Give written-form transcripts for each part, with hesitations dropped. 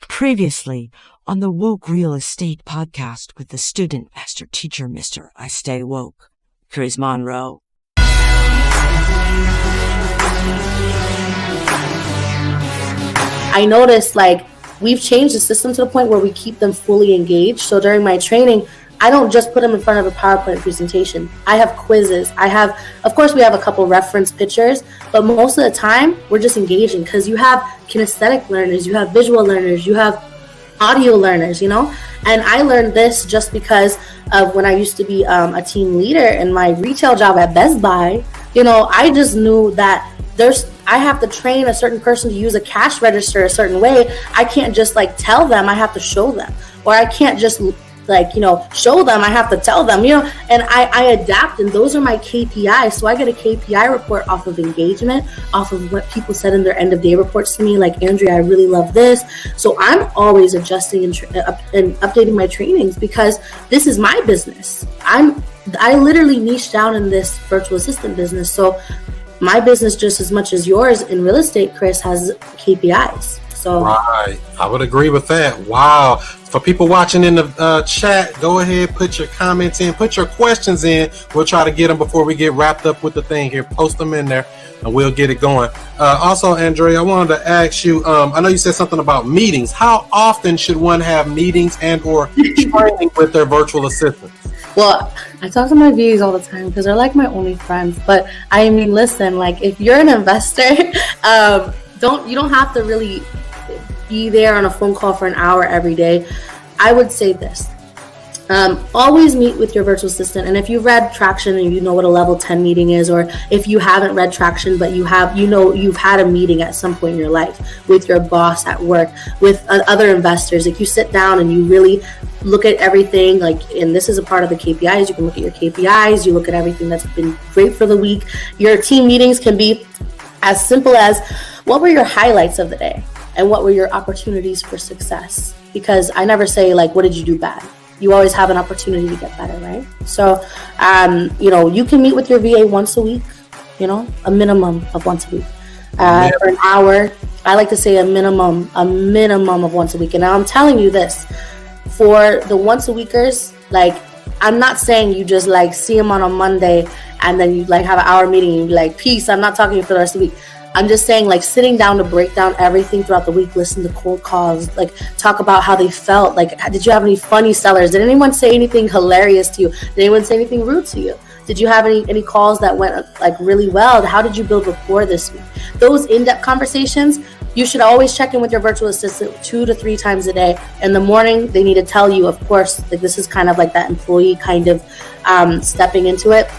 Previously on the Woke Real Estate podcast with the student master teacher, Mr. I Stay Woke, Chris Monroe. I noticed we've changed the system to the point where we keep them fully engaged. So during my training, I don't just put them in front of a PowerPoint presentation. I have quizzes. Of course, we have a couple reference pictures, but most of the time we're just engaging because you have kinesthetic learners, you have visual learners, you have audio learners, and I learned this just because of when I used to be a team leader in my retail job at Best Buy. I just knew that I have to train a certain person to use a cash register a certain way. I can't just tell them, I have to show them, or I can't just show them, I have to tell them, and I adapt, and those are my KPIs. So I get a KPI report off of engagement, off of what people said in their end of day reports to me, like, Andrea, I really love this. So I'm always adjusting and updating my trainings because this is my business. I literally niche down in this virtual assistant business. So my business, just as much as yours in real estate, Chris, has KPIs. So right, I would agree with that. Wow. For people watching in the chat, go ahead, put your comments in, put your questions in. We'll try to get them before we get wrapped up with the thing here. Post them in there and we'll get it going. Also, Andrea, I wanted to ask you, I know you said something about meetings. How often should one have meetings and or training with their virtual assistants? Well, I talk to my VAs all the time because they're like my only friends. But I mean, listen, if you're an investor, you don't have to really be there on a phone call for an hour every day. I would say this. Always meet with your virtual assistant. And if you've read Traction and you know what a level 10 meeting is, or if you haven't read Traction, but you've had a meeting at some point in your life with your boss at work, with other investors, you sit down and you really look at everything, and this is a part of the KPIs. You can look at your KPIs, you look at everything that's been great for the week. Your team meetings can be as simple as, what were your highlights of the day? And what were your opportunities for success? Because I never say, what did you do bad? You always have an opportunity to get better, right? So, you can meet with your VA once a week, a minimum of once a week. For an hour, I like to say a minimum of once a week. And now I'm telling you this, for the once a weekers, I'm not saying you just see them on a Monday and then you have an hour meeting and you be like, peace, I'm not talking to you for the rest of the week. I'm just saying, sitting down to break down everything throughout the week, listen to cold calls, talk about how they felt. Did you have any funny sellers? Did anyone say anything hilarious to you? Did anyone say anything rude to you? Did you have any calls that went really well? How did you build rapport this week? Those in-depth conversations, you should always check in with your virtual assistant 2 to 3 times a day. In the morning, they need to tell you, of course, this is kind of that employee kind of stepping into it.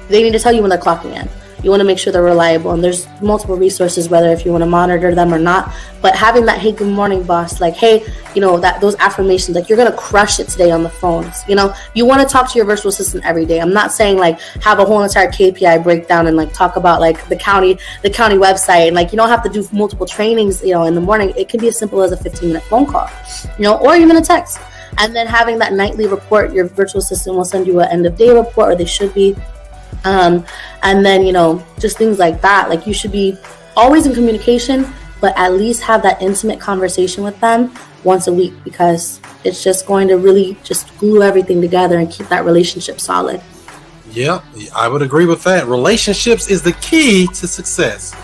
They need to tell you when they're clocking in. You want to make sure they're reliable, and there's multiple resources, whether if you want to monitor them or not. But having that, hey, good morning, boss, hey, those affirmations, you're going to crush it today on the phones. You want to talk to your virtual assistant every day. I'm not saying have a whole entire KPI breakdown and talk about the county website, and you don't have to do multiple trainings, in the morning. It can be as simple as a 15-minute phone call, or even a text. And then having that nightly report, your virtual assistant will send you an end of day report, or they should be. And then, just things like that. You should be always in communication, but at least have that intimate conversation with them once a week, because it's just going to really just glue everything together and keep that relationship solid. Yeah, I would agree with that. Relationships is the key to success.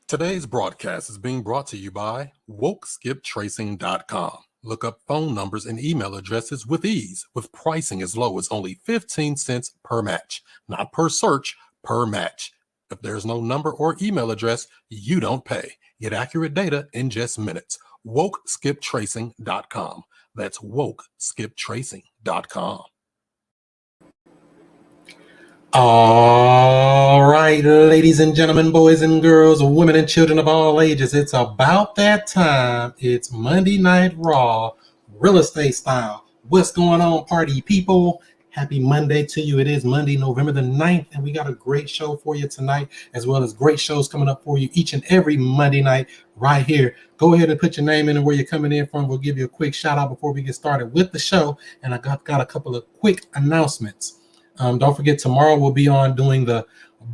Today's broadcast is being brought to you by WokeSkipTracing.com. Look up phone numbers and email addresses with ease, with pricing as low as only 15 cents per match, not per search, per match. If there's no number or email address, you don't pay. Get accurate data in just minutes. WokeSkipTracing.com. That's WokeSkipTracing.com. All right, ladies and gentlemen, boys and girls, women and children of all ages, it's about that time. It's Monday Night Raw, real estate style. What's going on, party people? Happy Monday to you. It is Monday, November the 9th, and we got a great show for you tonight, as well as great shows coming up for you each and every Monday night right here. Go ahead and put your name in and where you're coming in from. We'll give you a quick shout out before we get started with the show, and I got a couple of quick announcements. Don't forget, tomorrow we'll be on doing the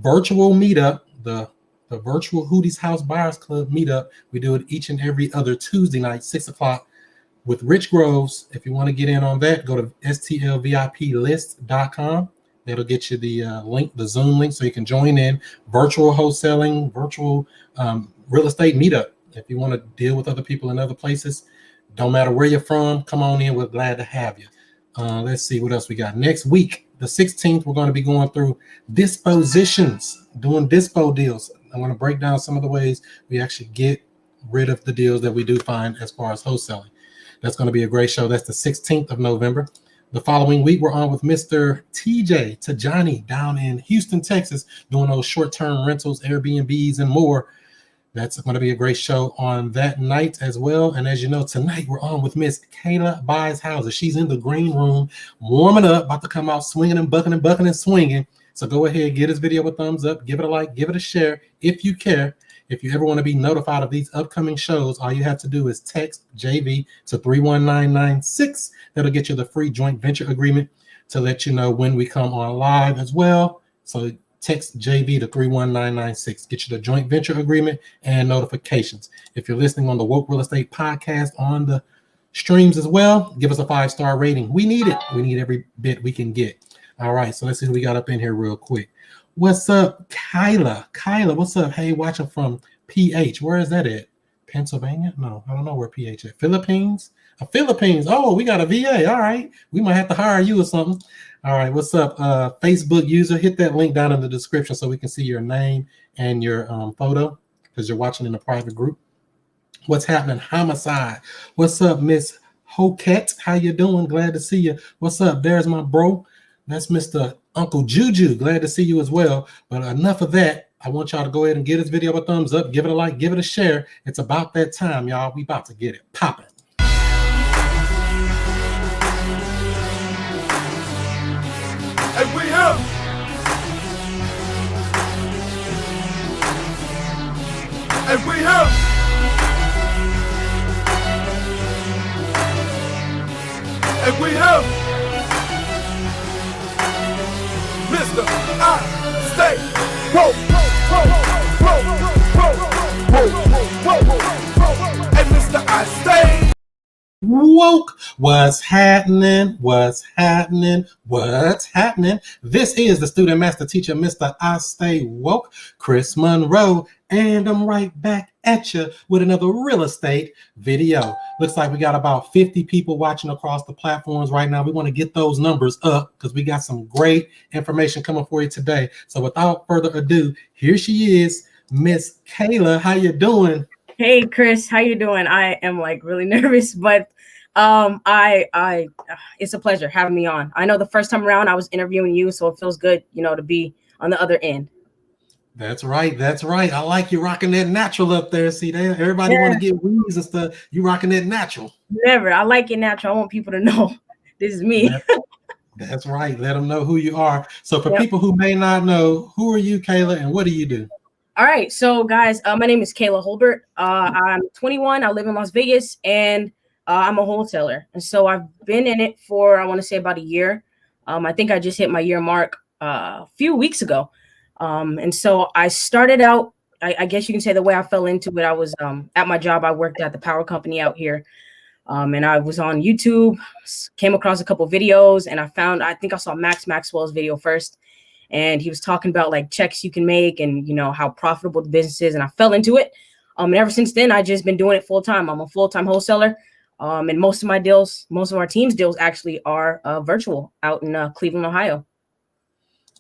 virtual meetup, the virtual Hootie's House Buyers Club meetup. We do it each and every other Tuesday night, 6 o'clock with Rich Groves. If you want to get in on that, go to stlviplist.com. That'll get you the link, the Zoom link, so you can join in. Virtual wholesaling, virtual real estate meetup. If you want to deal with other people in other places, don't matter where you're from, come on in. We're glad to have you. Let's see what else we got. Next week, the 16th, we're going to be going through dispositions, doing dispo deals. I'm going to break down some of the ways we actually get rid of the deals that we do find as far as wholesaling. That's going to be a great show. That's the 16th of November. The following week, we're on with Mr. TJ Tajani down in Houston, Texas, doing those short-term rentals, Airbnbs, and more. That's going to be a great show on that night as well. And as you know, tonight we're on with Miss Kayla Buys Houses. She's in the green room, warming up, about to come out swinging and bucking and swinging. So go ahead, give this video a thumbs up, give it a like, give it a share if you care. If you ever want to be notified of these upcoming shows, all you have to do is text JV to 31996. That'll get you the free joint venture agreement to let you know when we come on live as well. So text JV to 31996. Get you the joint venture agreement and notifications. If you're listening on the Woke Real Estate Podcast on the streams as well, give us a 5-star rating. We need it. We need every bit we can get. All right, so let's see who we got up in here real quick. What's up, Kayla? Kayla, what's up? Hey, watching from PH. Where is that at? Pennsylvania? No, I don't know where PH is. Philippines? Philippines. Oh, we got a VA. All right. We might have to hire you or something. All right, what's up, Facebook user? Hit that link down in the description so we can see your name and your photo because you're watching in a private group. What's happening? Homicide. What's up, Miss Hoket? How you doing? Glad to see you. What's up? There's my bro. That's Mr. Uncle Juju. Glad to see you as well. But enough of that. I want y'all to go ahead and give this video a thumbs up, give it a like, give it a share. It's about that time, y'all. We about to get it popping. And we have Mr. I Stay Woke. And Mr. I Stay Woke. What's happening? What's happening? What's happening? This is the student master teacher, Mr. I Stay Woke, Chris Monroe, and I'm right back at you with another real estate video. Looks like we got about 50 people watching across the platforms right now. We want to get those numbers up because we got some great information coming for you today. So without further ado, here she is, Miss Kayla. How you doing? Hey Chris, how you doing? I am like really nervous, but it's a pleasure having me on. I know the first time around I was interviewing you, so it feels good, to be on the other end. That's right. That's right. I like you rocking that natural up there. See, everybody want to get weaves and stuff. You rocking that natural. Never. I like it natural. I want people to know this is me. That's right. Let them know who you are. So for people who may not know, who are you, Kayla, and what do you do? All right. So guys, my name is Kayla Holbert. I'm 21. I live in Las Vegas, and I'm a wholesaler. And so I've been in it for, I want to say about a year. I think I just hit my year mark a few weeks ago. And so I started out, I guess you can say the way I fell into it. I was at my job. I worked at the power company out here. And I was on YouTube, came across a couple videos, and I think I saw Max Maxwell's video first. and he was talking about like checks you can make and, you know, how profitable the business is. And I fell into it. And ever since then, I just been doing it full time. I'm a full-time wholesaler. And most of my deals, most of our team's deals actually are virtual out in Cleveland, Ohio.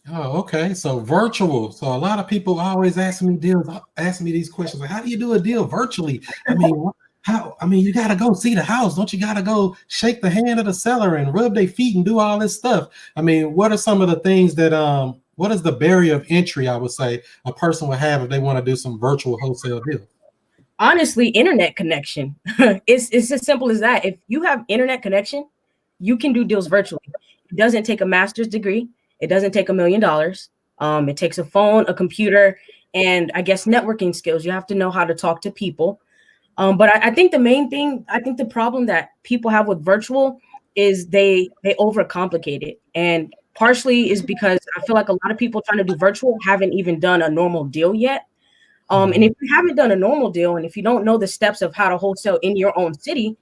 Oh, okay. So virtual. So a lot of people always ask me these questions. Like, how do you do a deal virtually? I mean, you got to go see the house. Don't you got to go shake the hand of the seller and rub their feet and do all this stuff? I mean, what are some of the things that, what is the barrier of entry, I would say, a person would have if they want to do some virtual wholesale deals? Honestly, internet connection. It's as simple as that. If you have internet connection, you can do deals virtually. It doesn't take a master's degree. It doesn't take $1 million. It takes a phone, a computer, and I guess networking skills. You have to know how to talk to people. But I think the main thing, I think the problem that people have with virtual is they overcomplicate it. And partially is because I feel like a lot of people trying to do virtual haven't even done a normal deal yet. And if you haven't done a normal deal, and if you don't know the steps of how to wholesale in your own city,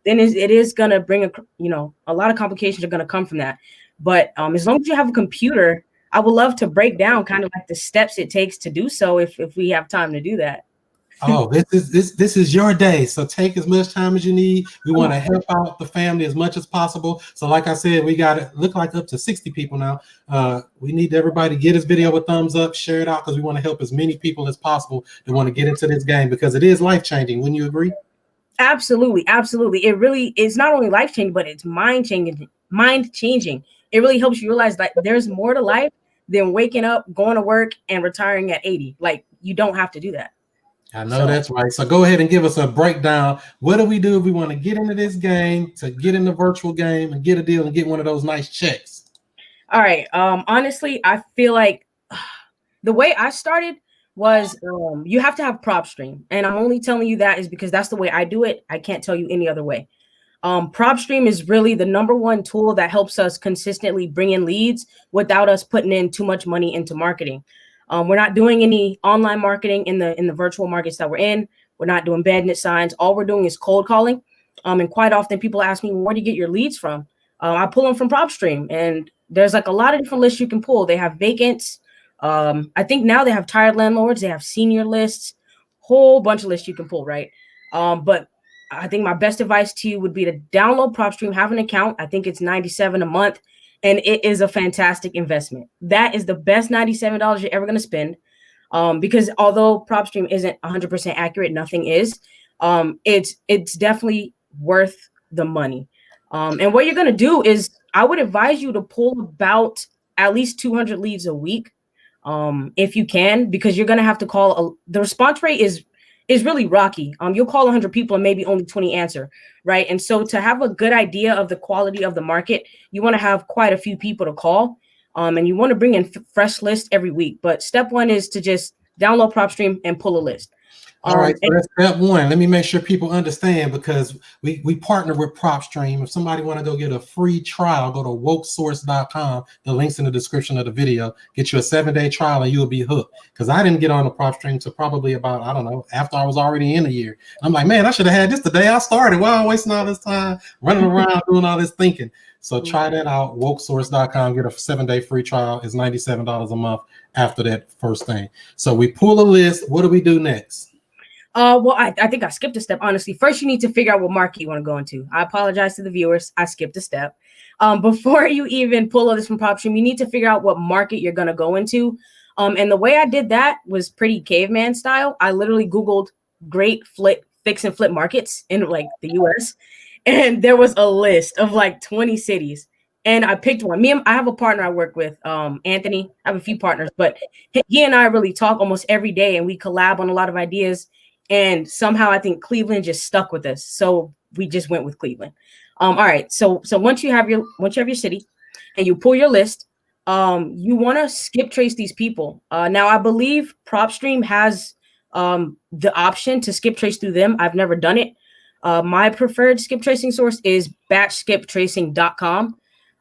then it is going to bring a lot of complications are going to come from that. But as long as you have a computer, I would love to break down kind of like the steps it takes to do so if we have time to do that. Oh, this is your day. So take as much time as you need. We want to help out the family as much as possible. So like I said, we got it look like up to 60 people now. We need everybody to get this video a thumbs up, share it out, because we want to help as many people as possible that want to get into this game, because it is life-changing. Wouldn't you agree? Absolutely. Absolutely. It really is not only life-changing, but it's mind-changing. It really helps you realize that there's more to life than waking up, going to work, and retiring at 80. Like, you don't have to do that. I know that's right. So go ahead and give us a breakdown. What do we do if we want to get into this game, to get in the virtual game and get a deal and get one of those nice checks? All right. Honestly, I feel like the way I started was you have to have PropStream. And I'm only telling you that is because that's the way I do it. I can't tell you any other way. PropStream is really the #1 tool that helps us consistently bring in leads without us putting in too much money into marketing. We're not doing any online marketing in the virtual markets that we're in. We're not doing bad net signs. All we're doing is cold calling. And quite often people ask me, where do you get your leads from? I pull them from PropStream, and there's like a lot of different lists you can pull. They have vacants. I think now they have tired landlords. They have senior lists, whole bunch of lists you can pull, right? But I think my best advice to you would be to download PropStream, have an account. I think it's $97 a month. And it is a fantastic investment. That is the best $97 you're ever going to spend. Because although PropStream isn't 100% accurate, nothing is. It's definitely worth the money. And what you're going to do is, I would advise you to pull about at least 200 leads a week, if you can, because you're going to have to call. The response rate is really rocky. You'll call 100 people and maybe only 20 answer, right? And so to have a good idea of the quality of the market, you want to have quite a few people to call, and you want to bring in fresh lists every week. But step 1 is to just download PropStream and pull a list. All right, so that's step 1. Let me make sure people understand, because we partner with PropStream. If somebody want to go get a free trial, go to wholesalers.com. The link's in the description of the video. Get you a 7-day trial and you'll be hooked. Because I didn't get on the PropStream until probably about, I don't know, after I was already in a year. I'm like, man, I should have had this the day I started. Why am I wasting all this time running around doing all this thinking? So try that out, wokesource.com. Get a 7-day free trial. It's $97 a month after that first thing. So we pull a list. What do we do next? Well, I think I skipped a step. Honestly, first you need to figure out what market you want to go into. I apologize to the viewers. I skipped a step. Before you even pull all this from PropStream, you need to figure out what market you're going to go into. And the way I did that was pretty caveman style. I literally Googled great fix and flip markets in like the US. And there was a list of like 20 cities. And I picked one. I have a partner I work with, Anthony. I have a few partners, but he and I really talk almost every day, and we collab on a lot of ideas. And somehow I think Cleveland just stuck with us. So we just went with Cleveland. All right. So once you have your city and you pull your list, you want to skip trace these people. Now I believe PropStream has the option to skip trace through them. I've never done it. My preferred skip tracing source is batchskiptracing.com.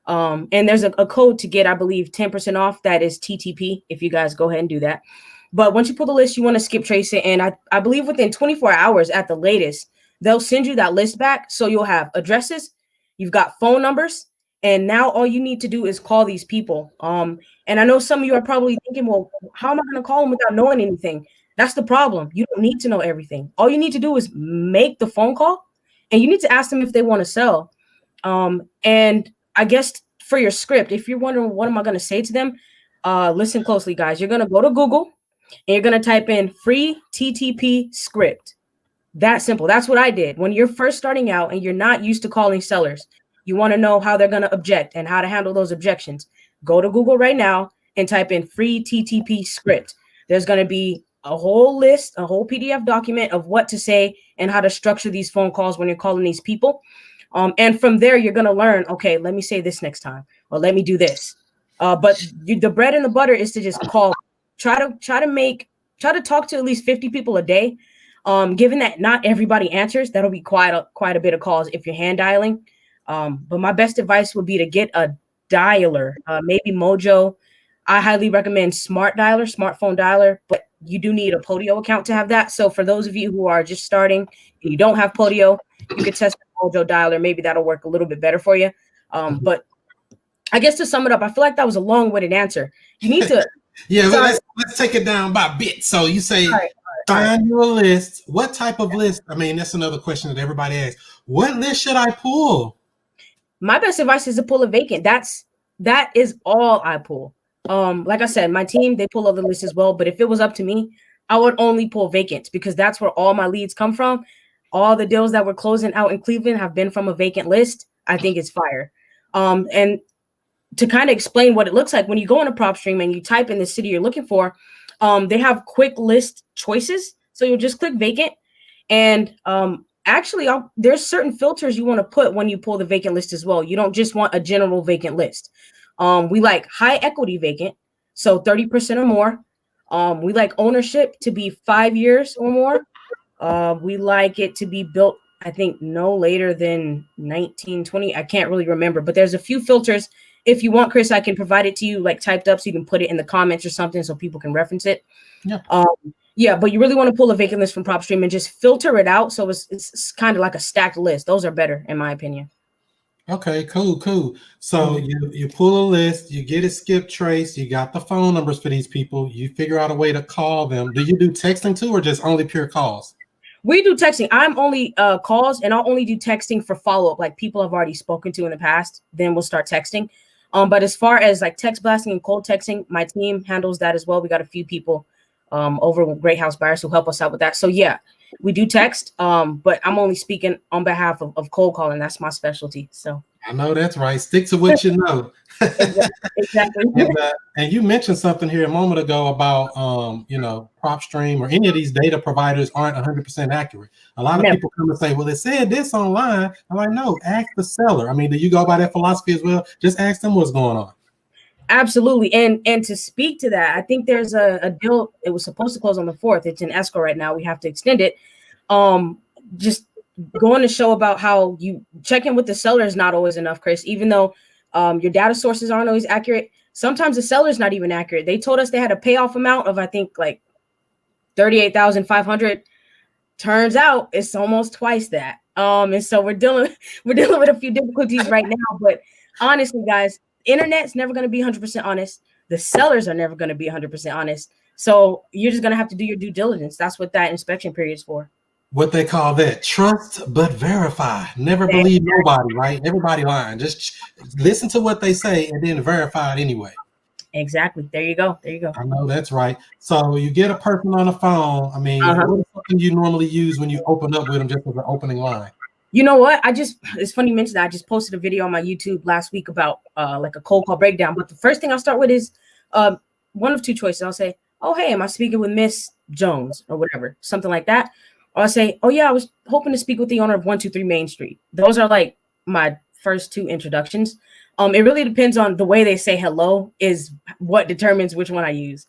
And there's a code to get, I believe, 10% off. That is TTP. If you guys go ahead and do that. But once you pull the list, you want to skip trace it. And I believe within 24 hours at the latest, they'll send you that list back. So you'll have addresses, you've got phone numbers, And now all you need to do is call these people. And I know some of you are probably thinking, well, how am I going to call them without knowing anything? That's the problem. You don't need to know everything. All you need to do is make the phone call, and you need to ask them if they want to sell. And I guess for your script, if you're wondering what am I going to say to them, listen closely, guys. You're going to go to Google and you're going to type in free TTP script. That simple. That's what I did. When you're first starting out and you're not used to calling sellers, you want to know how they're going to object and how to handle those objections. Go to Google right now and type in free TTP script. There's going to be a whole list, a whole PDF document of what to say and how to structure these phone calls when you're calling these people. And from there, you're going to learn, okay, let me say this next time, or let me do this. But the bread and the butter is to just call, try to talk to at least 50 people a day. Given that not everybody answers, that'll be quite a bit of calls if you're hand dialing. But my best advice would be to get a dialer, maybe Mojo. I highly recommend smartphone dialer, but you do need a Podio account to have that. So for those of you who are just starting and you don't have Podio, you could test the Mojo dialer. Maybe that'll work a little bit better for you. But I guess to sum it up, I feel like that was a long-winded answer. You need to let's take it down by bit. So you say find you a list. What type of list? I mean, that's another question that everybody asks. What list should I pull? My best advice is to pull a vacant. That is all I pull. Like I said, my team, they pull other lists as well. But if it was up to me, I would only pull vacants because that's where all my leads come from. All the deals that we're closing out in Cleveland have been from a vacant list. I think it's fire. And to kind of explain what it looks like when you go on a PropStream and you type in the city you're looking for, they have quick list choices. So you'll just click vacant. And actually, there's certain filters you want to put when you pull the vacant list as well. You don't just want a general vacant list. We like high equity vacant, so 30% or more. We like ownership to be 5 years or more. We like it to be built, I think, no later than 1920. I can't really remember, but there's a few filters. If you want, Chris, I can provide it to you like typed up so you can put it in the comments or something so people can reference it. Yeah. But you really want to pull a vacant list from PropStream and just filter it out. So it's kind of like a stacked list. Those are better, in my opinion. Okay, cool. So you pull a list, you get it skip trace, you got the phone numbers for these people, you figure out a way to call them. Do you do texting too, or just only pure calls? We do texting. I'm only calls, and I'll only do texting for follow-up, like people I've already spoken to in the past. Then we'll start texting. But as far as like text blasting and cold texting, my team handles that as well. We got a few people over with Great House Buyers who help us out with that. So yeah, we do text, but I'm only speaking on behalf of cold calling. That's my specialty. So I know that's right. Stick to what you know. Exactly. And you mentioned something here a moment ago about PropStream or any of these data providers aren't 100% accurate. A lot of people come and say, well, it said this online. I'm like, no, ask the seller. I mean, do you go by that philosophy as well? Just ask them what's going on. Absolutely. And to speak to that, I think there's a deal. It was supposed to close on the 4th. It's in escrow right now. We have to extend it. Just going to show about how you check in with the seller is not always enough, Chris, even though your data sources aren't always accurate. Sometimes the seller's not even accurate. They told us they had a payoff amount of, I think, like $38,500. Turns out it's almost twice that. And so we're dealing with a few difficulties right now. But honestly, guys, internet's never going to be 100% honest. The sellers are never going to be 100% honest. So you're just going to have to do your due diligence. That's what that inspection period is for. What they call that, trust but verify. Never believe nobody, right? Everybody lying. Just listen to what they say and then verify it anyway. Exactly. There you go. I know that's right. So you get a person on the phone. I mean, what is something you normally use when you open up with them just as an opening line? You know what? It's funny you mentioned that. I just posted a video on my YouTube last week about like a cold call breakdown. But the first thing I'll start with is one of two choices. I'll say, oh, hey, am I speaking with Miss Jones or whatever, something like that. Or I'll say, oh, yeah, I was hoping to speak with the owner of 123 Main Street. Those are like my first two introductions. It really depends on the way they say hello is what determines which one I use.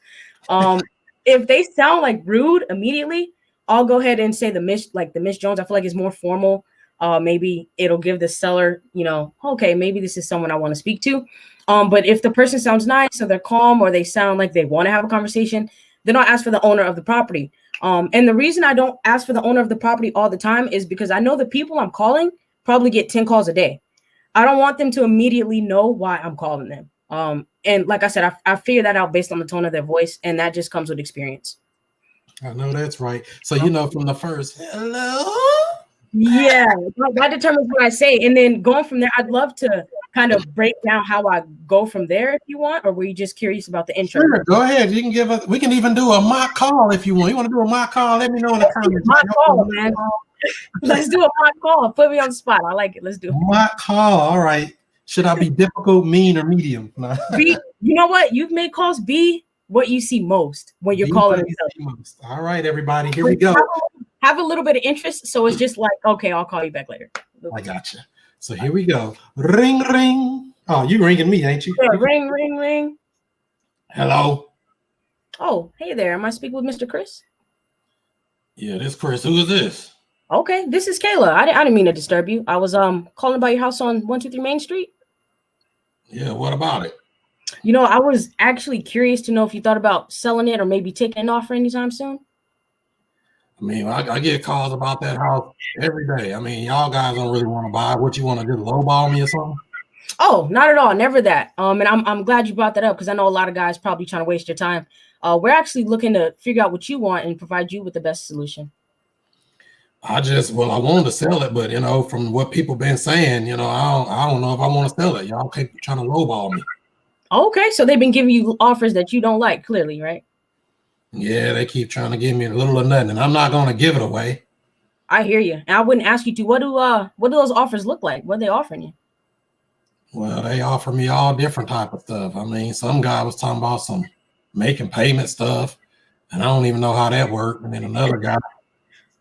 If they sound like rude immediately, I'll go ahead and say the Miss Jones. I feel like it's more formal. Maybe it'll give the seller, okay, maybe this is someone I want to speak to. But if the person sounds nice or they're calm or they sound like they want to have a conversation, then I'll ask for the owner of the property. And the reason I don't ask for the owner of the property all the time is because I know the people I'm calling probably get 10 calls a day. I don't want them to immediately know why I'm calling them. And like I said, I figured that out based on the tone of their voice, and that just comes with experience. I know that's right. So from the first hello. Yeah, that determines what I say, and then going from there, I'd love to kind of break down how I go from there if you want, or were you just curious about the intro? Sure, go ahead. You can give us. We can even do a mock call if you want. You want to do a mock call? Let me know in the comments. Mock call, man. Let's do a mock call. Put me on the spot. I like it. Let's do it. Mock call. All right. Should I be difficult, mean, or medium? No. Be, you know what? You've made calls. Be what you see most when you're calling yourself. All right, everybody. Here we go. Have a little bit of interest, so it's just like, okay, I'll call you back later. I got you. So here we go. Ring, ring. Oh, you ringing me, ain't you? Yeah, ring, ring, ring. Hello. Oh, hey there. Am I speaking with Mr. Chris? Yeah, this Chris. Who is this? Okay, this is Kayla. I didn't mean to disturb you. I was calling about your house on 123 Main Street. Yeah, what about it? You know, I was actually curious to know if you thought about selling it or maybe taking an offer anytime soon. I mean, I get calls about that house every day. I mean, y'all guys don't really want to buy. What you want to do, lowball me or something? Oh, not at all. Never that. And I'm glad you brought that up because I know a lot of guys probably trying to waste your time. We're actually looking to figure out what you want and provide you with the best solution. I wanted to sell it, but from what people been saying, I don't know if I want to sell it. Y'all keep trying to lowball me. Okay, so they've been giving you offers that you don't like, clearly, right? Yeah, they keep trying to give me a little or nothing, and I'm not going to give it away. I hear you. And I wouldn't ask you to. What do those offers look like? What are they offering you? Well, they offer me all different type of stuff. I mean, some guy was talking about some making payment stuff, and I don't even know how that worked. And then another guy,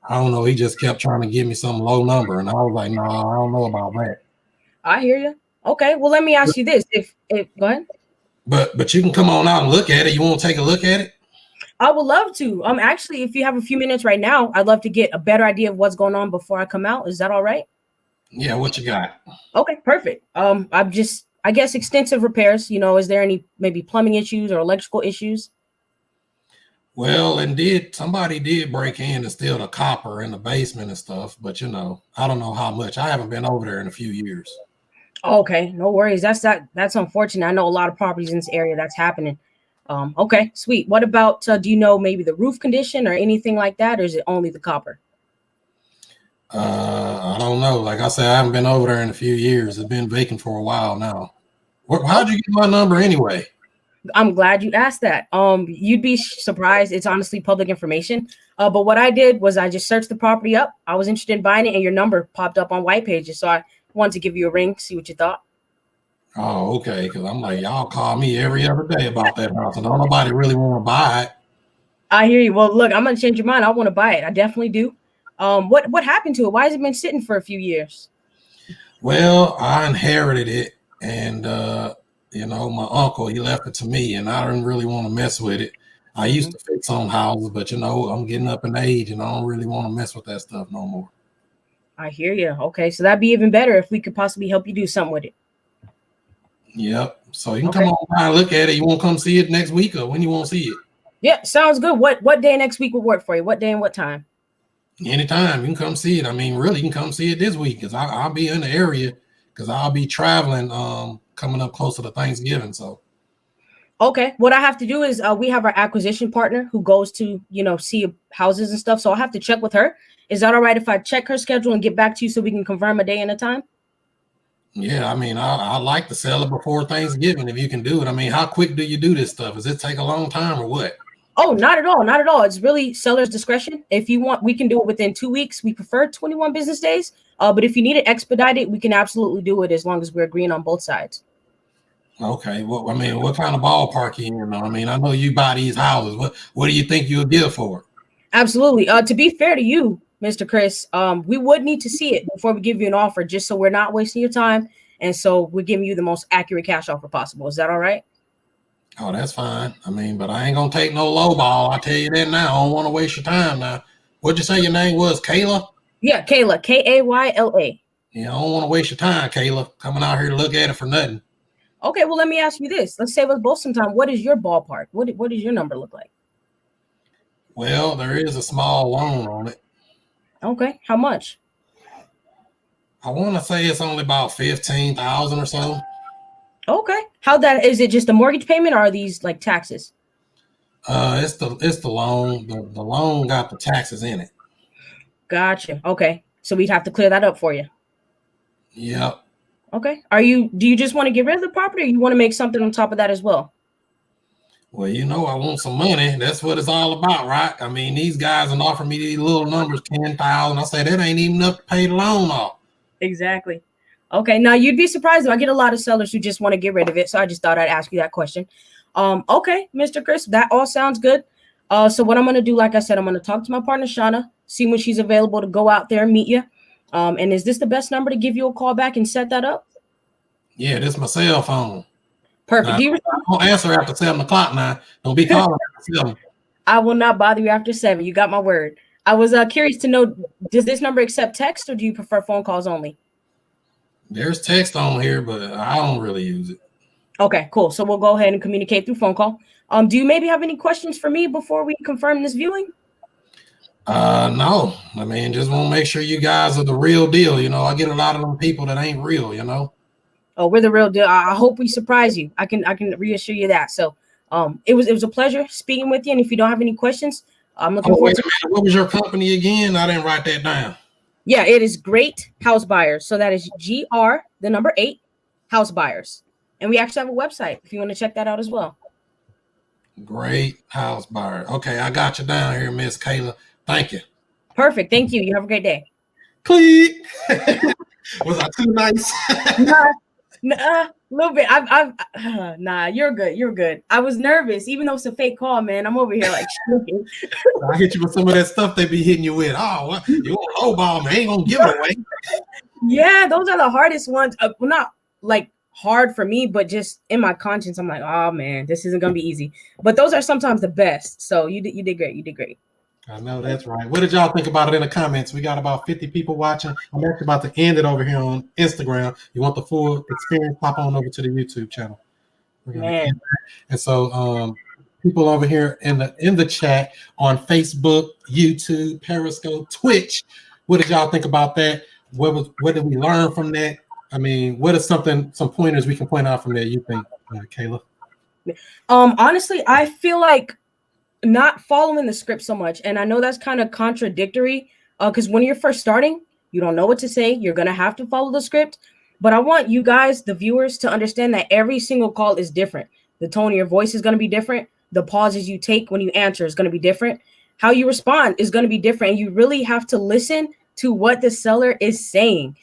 I don't know, he just kept trying to give me some low number, and I was like, no, I don't know about that. I hear you. Okay, well, let me ask you this. If go ahead. But you can come on out and look at it. You want to take a look at it? I would love to. Actually, if you have a few minutes right now, I'd love to get a better idea of what's going on before I come out. Is that all right? Yeah, what you got? Okay, perfect. I guess extensive repairs. Is there any maybe plumbing issues or electrical issues? Well, indeed, somebody did break in and steal the copper in the basement and stuff, but I don't know how much. I haven't been over there in a few years. Okay, no worries. That's unfortunate. I know a lot of properties in this area that's happening. Okay, sweet. What about do you know maybe the roof condition or anything like that, or is it only the copper? I don't know. Like I said, I haven't been over there in a few years. It's been vacant for a while now. How'd you get my number anyway? I'm glad you asked that. You'd be surprised. It's honestly public information. But what I did was I just searched the property up. I was interested in buying it, and your number popped up on White Pages. So I wanted to give you a ring, see what you thought. Oh, okay. Because I'm like, y'all call me every other day about that house, and don't nobody really want to buy it. I hear you. Well, look, I'm gonna change your mind. I want to buy it. I definitely do. What happened to it? Why has it been sitting for a few years? Well, I inherited it, and my uncle, he left it to me, and I didn't really want to mess with it. I used to fix on houses, but I'm getting up in age, and I don't really want to mess with that stuff no more. I hear you. Okay, so that'd be even better if we could possibly help you do something with it. Yep. So you can come on by and look at it. You want to come see it next week, or when you want to see it? Yeah, sounds good. What day next week would work for you? What day and what time? Anytime you can come see it. I mean, really, you can come see it this week because I'll be in the area because I'll be traveling coming up closer to Thanksgiving. So okay, what I have to do is we have our acquisition partner who goes to see houses and stuff. So I'll have to check with her. Is that all right if I check her schedule and get back to you so we can confirm a day and a time? Yeah, I mean, I like to sell it before Thanksgiving if you can do it. I mean, how quick do you do this stuff? Does it take a long time or what? Oh, not at all. Not at all. It's really seller's discretion. If you want, we can do it within 2 weeks. We prefer 21 business days. But if you need it expedited, we can absolutely do it as long as we're agreeing on both sides. Okay. Well, I mean, what kind of ballpark you in? I mean, I know you buy these houses. What do you think you'll give for it? Absolutely. To be fair to you, Mr. Chris, we would need to see it before we give you an offer, just so we're not wasting your time. And so we're giving you the most accurate cash offer possible. Is that all right? Oh, that's fine. I mean, but I ain't going to take no low ball. I tell you that now. I don't want to waste your time now. What'd you say your name was, Kayla? Yeah, Kayla, Kayla. Yeah, I don't want to waste your time, Kayla, coming out here to look at it for nothing. Okay, well, let me ask you this. Let's save us both some time. What is your ballpark? What does your number look like? Well, there is a small loan on it. Okay, how much? I want to say it's only about 15,000 or so. Okay. How that is it? Just a mortgage payment, or are these like taxes? It's the loan. The loan got the taxes in it. Gotcha. Okay. So we'd have to clear that up for you. Yep. Okay. Do you just want to get rid of the property, or you want to make something on top of that as well? Well, I want some money. That's what it's all about, right? I mean, these guys and offer me these little numbers, 10,000. I say that ain't even enough to pay the loan off. Exactly. Okay. Now you'd be surprised though. I get a lot of sellers who just want to get rid of it. So I just thought I'd ask you that question. Okay, Mr. Chris, that all sounds good. So what I'm going to do, like I said, I'm going to talk to my partner, Shauna, see when she's available to go out there and meet you. And is this the best number to give you a call back and set that up? Yeah, this is my cell phone. Perfect. Now, don't answer after 7 o'clock now. Don't be calling after 7. I will not bother you after 7. You got my word. I was curious to know, does this number accept text, or do you prefer phone calls only? There's text on here, but I don't really use it. Okay, cool. So we'll go ahead and communicate through phone call. Do you maybe have any questions for me before we confirm this viewing? No. I mean, just want to make sure you guys are the real deal. I get a lot of them people that ain't real, Oh, we're the real deal. I hope we surprise you. I can reassure you that. So it was a pleasure speaking with you. And if you don't have any questions, I'm looking forward to it. What was your company again? I didn't write that down. Yeah, it is Great House Buyers. So that is GR8 House Buyers. And we actually have a website if you want to check that out as well. Great House Buyer. Okay, I got you down here, Miss Kayla. Thank you. Perfect. Thank you. You have a great day. Click. Was I too nice? Nah, a little bit. Nah, you're good. You're good. I was nervous, even though it's a fake call, man. I'm over here like shaking. I hit you with some of that stuff they be hitting you with. Oh, what? You want a low ball, man? Ain't gonna give it away. Yeah, those are the hardest ones. Well, not like hard for me, but just in my conscience, I'm like, oh man, this isn't gonna be easy. But those are sometimes the best. So you did great. You did great. I know that's right. What did y'all think about it in the comments? We got about 50 people watching. I'm actually about to end it over here on Instagram. You want the full experience? Pop on over to the YouTube channel. And so people over here in the chat on Facebook, YouTube, Periscope, Twitch. What did y'all think about that? What did we learn from that? I mean, what is some pointers we can point out from that, you think, Kayla? Honestly, I feel like not following the script so much. And I know that's kind of contradictory because when you're first starting, you don't know what to say. You're going to have to follow the script. But I want you guys, the viewers, to understand that every single call is different. The tone of your voice is going to be different. The pauses you take when you answer is going to be different. How you respond is going to be different. And you really have to listen to what the seller is saying.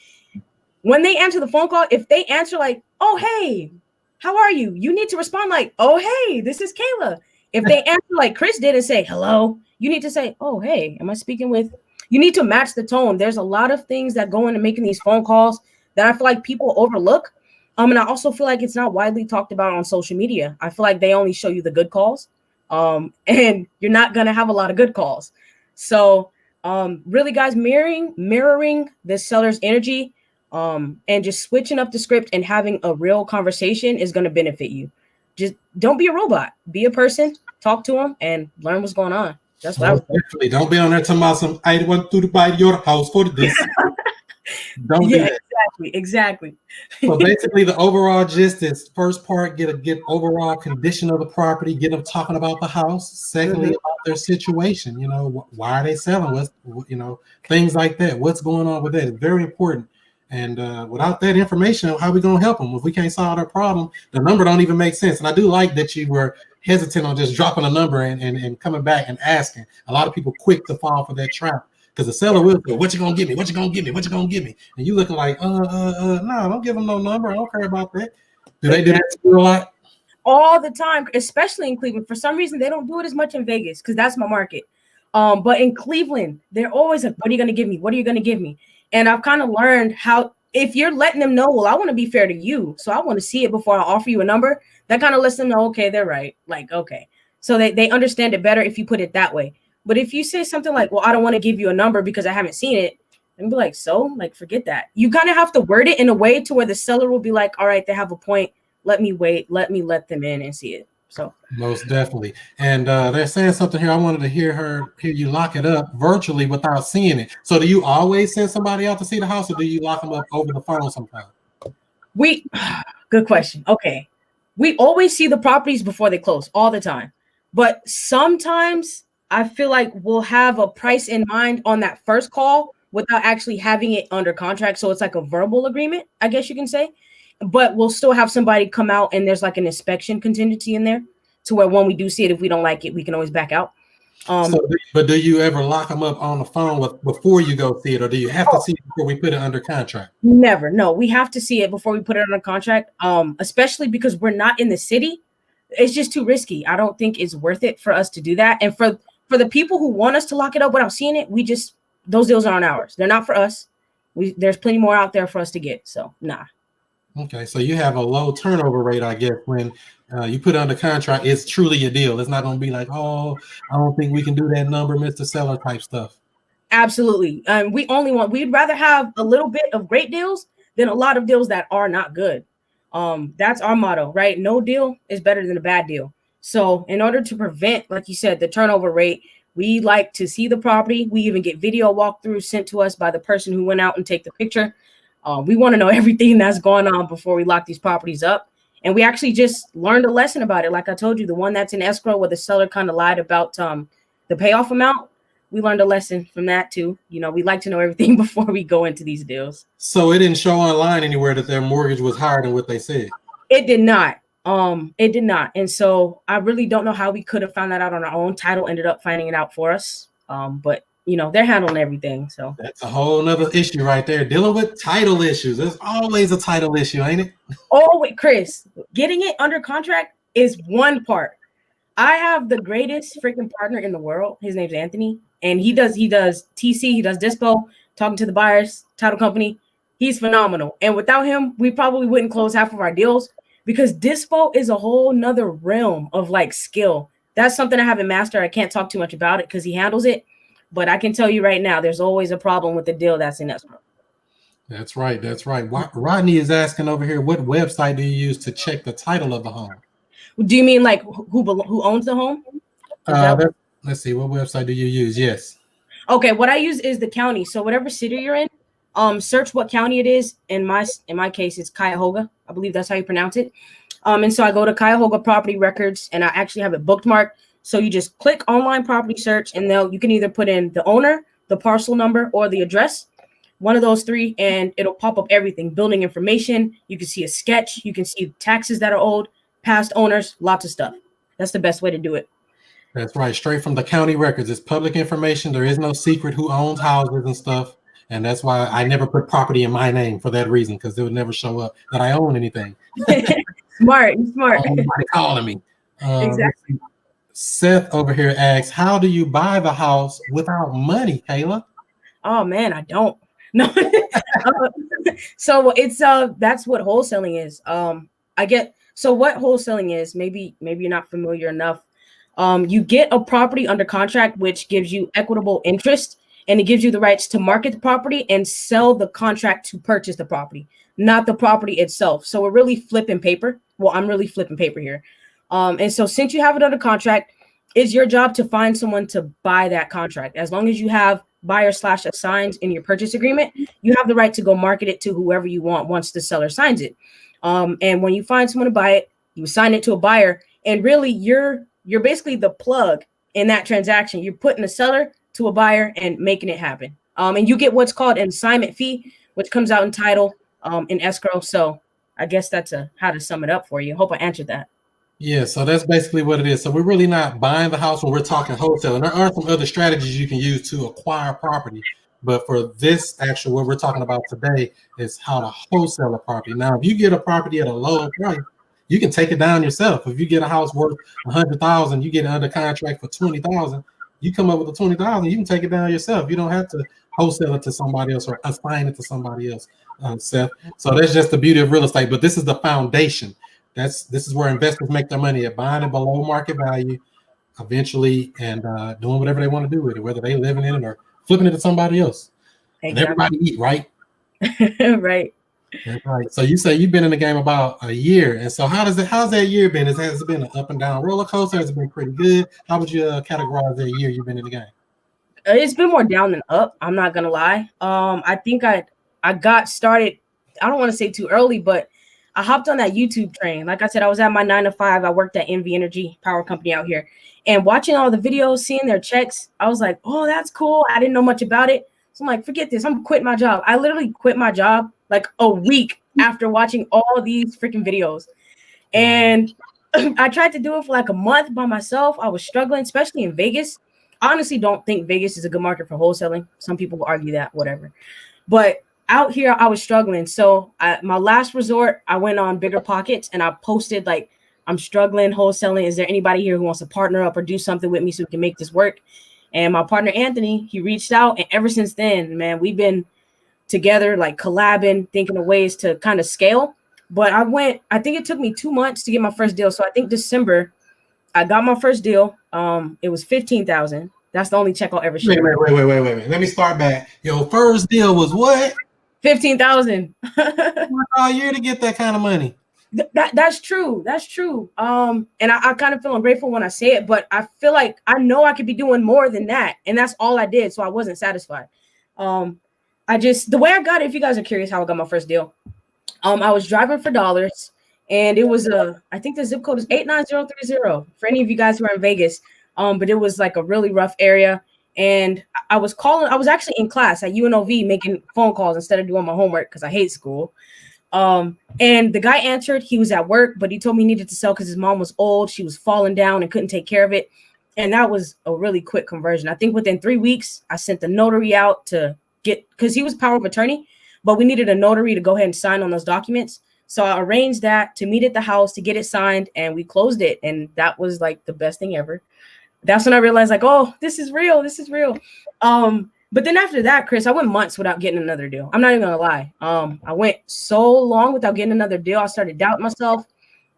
When they answer the phone call, if they answer like, oh, hey, how are you? You need to respond like, oh, hey, this is Kayla. If they answer like Chris did and say, hello, you need to say, oh, hey, am I speaking with? You need to match the tone. There's a lot of things that go into making these phone calls that I feel like people overlook. And I also feel like it's not widely talked about on social media. I feel like they only show you the good calls. And you're not going to have a lot of good calls. So really, guys, mirroring the seller's energy and just switching up the script and having a real conversation is going to benefit you. Just don't be a robot. Be a person. Talk to them and learn what's going on. That's what I would definitely. Don't be on there talking about some I went through to buy your house for this. Don't do that. Exactly. So basically, the overall gist is: first part, get overall condition of the property, get them talking about the house. Secondly, about their situation. Why are they selling? Things like that. What's going on with that? It's very important. And without that information, how are we going to help them? If we can't solve their problem, the number don't even make sense. And I do like that you were hesitant on just dropping a number and coming back and asking. A lot of people quick to fall for that trap because the seller will say, what you going to give me? What you going to give me? What you going to give me? And you looking like, no, don't give them no number. I don't care about that. Do they do that a lot? All the time, especially in Cleveland. For some reason, they don't do it as much in Vegas because that's my market. But in Cleveland, they're always like, what are you going to give me? What are you going to give me? And I've kind of learned how, if you're letting them know, well, I want to be fair to you, so I want to see it before I offer you a number, that kind of lets them know, okay, they're right. Like, okay. So they understand it better if you put it that way. But if you say something like, well, I don't want to give you a number because I haven't seen it, and be like, so, like, forget that. You kind of have to word it in a way to where the seller will be like, all right, they have a point. Let me wait. Let me let them in and see it. So most definitely. And they're saying something here. I wanted to hear you lock it up virtually without seeing it. So do you always send somebody out to see the house, or do you lock them up over the phone sometimes? Good question. Okay. We always see the properties before they close all the time. But sometimes I feel like we'll have a price in mind on that first call without actually having it under contract. So it's like a verbal agreement, I guess you can say. But we'll still have somebody come out and there's like an inspection contingency in there to where when we do see it, if we don't like it, we can always back out. But do you ever lock them up on the phone before you go see it, or do you have to see it before we put it under contract? Never. No, we have to see it before we put it under contract. Especially because we're not in the city. It's just too risky. I don't think it's worth it for us to do that. And for the people who want us to lock it up without seeing it, those deals aren't ours. They're not for us. There's plenty more out there for us to get. So nah. Okay, so you have a low turnover rate, I guess, when you put it under contract. It's truly a deal. It's not going to be like, oh, I don't think we can do that number, Mr. Seller type stuff. Absolutely. We'd rather have a little bit of great deals than a lot of deals that are not good. That's our motto, right? No deal is better than a bad deal. So in order to prevent, like you said, the turnover rate, we like to see the property. We even get video walkthroughs sent to us by the person who went out and take the picture. We want to know everything that's going on before we lock these properties up. And we actually just learned a lesson about it. Like I told you, the one that's in escrow where the seller kind of lied about the payoff amount. We learned a lesson from that too. You know, we like to know everything before we go into these deals. So it didn't show online anywhere that their mortgage was higher than what they said. It did not. It did not. And so I really don't know how we could have found that out on our own. Title ended up finding it out for us. But you know, they're handling everything. So that's a whole nother issue right there. Dealing with title issues. There's always a title issue, ain't it? Oh, wait, Chris, getting it under contract is one part. I have the greatest freaking partner in the world. His name's Anthony. And he does TC, he does dispo, talking to the buyers, title company. He's phenomenal. And without him, we probably wouldn't close half of our deals because dispo is a whole nother realm of like skill. That's something I haven't mastered. I can't talk too much about it because he handles it. But I can tell you right now, there's always a problem with the deal that's in escrow. That's right. That's right. Rodney is asking over here, what website do you use to check the title of the home? Do you mean like who owns the home? Let's see. What website do you use? Yes. Okay. What I use is the county. So whatever city you're in, search what county it is. In my case, it's Cuyahoga. I believe that's how you pronounce it. And so I go to Cuyahoga Property Records, and I actually have it bookmarked. So you just click online property search, and you can either put in the owner, the parcel number, or the address, one of those three, and it'll pop up everything, building information. You can see a sketch. You can see taxes that are owed, past owners, lots of stuff. That's the best way to do it. That's right. Straight from the county records. It's public information. There is no secret who owns houses and stuff. And that's why I never put property in my name for that reason, because it would never show up that I own anything. Smart. Nobody calling me. Exactly. Seth over here asks, how do you buy the house without money, Kayla? Oh man, I don't. No. So it's that's what wholesaling is. What wholesaling is, maybe you're not familiar enough. You get a property under contract, which gives you equitable interest, and it gives you the rights to market the property and sell the contract to purchase the property, not the property itself. So we're really flipping paper. Well, I'm really flipping paper here. And so since you have it under contract, it's your job to find someone to buy that contract. As long as you have buyer/assigned in your purchase agreement, you have the right to go market it to whoever you want once the seller signs it. And when you find someone to buy it, you assign it to a buyer, and really you're basically the plug in that transaction. You're putting a seller to a buyer and making it happen. And you get what's called an assignment fee, which comes out in title, in escrow. So I guess that's how to sum it up for you. Hope I answered that. Yeah, so that's basically what it is. So we're really not buying the house when we're talking wholesaling. There are some other strategies you can use to acquire property. But for this actual, what we're talking about today is how to wholesale a property. Now, if you get a property at a low price, you can take it down yourself. If you get a house worth $100,000, you get it under contract for $20,000. You come up with the $20,000, you can take it down yourself. You don't have to wholesale it to somebody else or assign it to somebody else, Seth. So that's just the beauty of real estate. But this is the foundation. This is where investors make their money, at buying it below market value, eventually, and doing whatever they want to do with it, whether they living in it or flipping it to somebody else. Exactly. And everybody eat, right? Right. That's right. So you say you've been in the game about a year, and so how's that year been? Has it been an up and down roller coaster? Has it been pretty good? How would you categorize that year you've been in the game? It's been more down than up. I'm not gonna lie. I think I got started. I don't want to say too early, but I hopped on that YouTube train. Like I said, I was at my 9 to 5. I worked at NV Energy Power Company out here, and watching all the videos, seeing their checks, I was like, oh, that's cool. I didn't know much about it, so I'm like, forget this. I'm quitting my job. I literally quit my job like a week after watching all these freaking videos, and I tried to do it for like a month by myself. I was struggling, especially in Vegas. I honestly don't think Vegas is a good market for wholesaling. Some people will argue that, whatever. But out here, I was struggling. So my last resort, I went on Bigger Pockets and I posted like, I'm struggling wholesaling. Is there anybody here who wants to partner up or do something with me so we can make this work? And my partner, Anthony, he reached out. And ever since then, man, we've been together, like collabing, thinking of ways to kind of scale. But I think it took me 2 months to get my first deal. So I think December, I got my first deal. It was $15,000. That's the only check I'll ever share. Wait. Let me start back. Your first deal was what? $15,000. All year to get that kind of money. That's true. That's true. And I kind of feel ungrateful when I say it, but I feel like I know I could be doing more than that. And that's all I did. So I wasn't satisfied. The way I got it, if you guys are curious how I got my first deal, I was driving for dollars. And it was I think the zip code is 89030 for any of you guys who are in Vegas. But it was like a really rough area. And I was actually in class at UNLV making phone calls instead of doing my homework because I hate school. And the guy answered. He was at work, but he told me he needed to sell because his mom was old. She was falling down and couldn't take care of it. And that was a really quick conversion. I think within 3 weeks, I sent the notary out to because he was power of attorney, but we needed a notary to go ahead and sign on those documents. So I arranged that to meet at the house to get it signed, and we closed it. And that was like the best thing ever. That's when I realized like, oh, this is real. This is real. But then after that, Chris, I went months without getting another deal. I'm not even gonna lie. I went so long without getting another deal. I started doubting myself.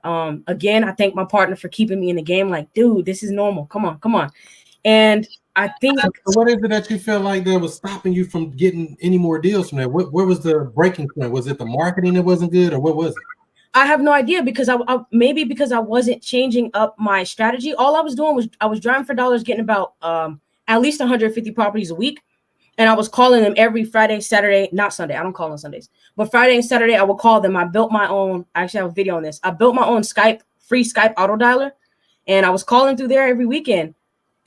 Again, I thank my partner for keeping me in the game. Like, dude, this is normal. Come on. And I think what is it that you feel like that was stopping you from getting any more deals from there? Where was the breaking point? Was it the marketing that wasn't good, or what was it? I have no idea because maybe because I wasn't changing up my strategy. All I was doing was I was driving for dollars, getting about at least 150 properties a week. And I was calling them every Friday, Saturday, not Sunday. I don't call on Sundays, but Friday and Saturday, I would call them. I built my own. I actually have a video on this. I built my own free Skype auto dialer, and I was calling through there every weekend.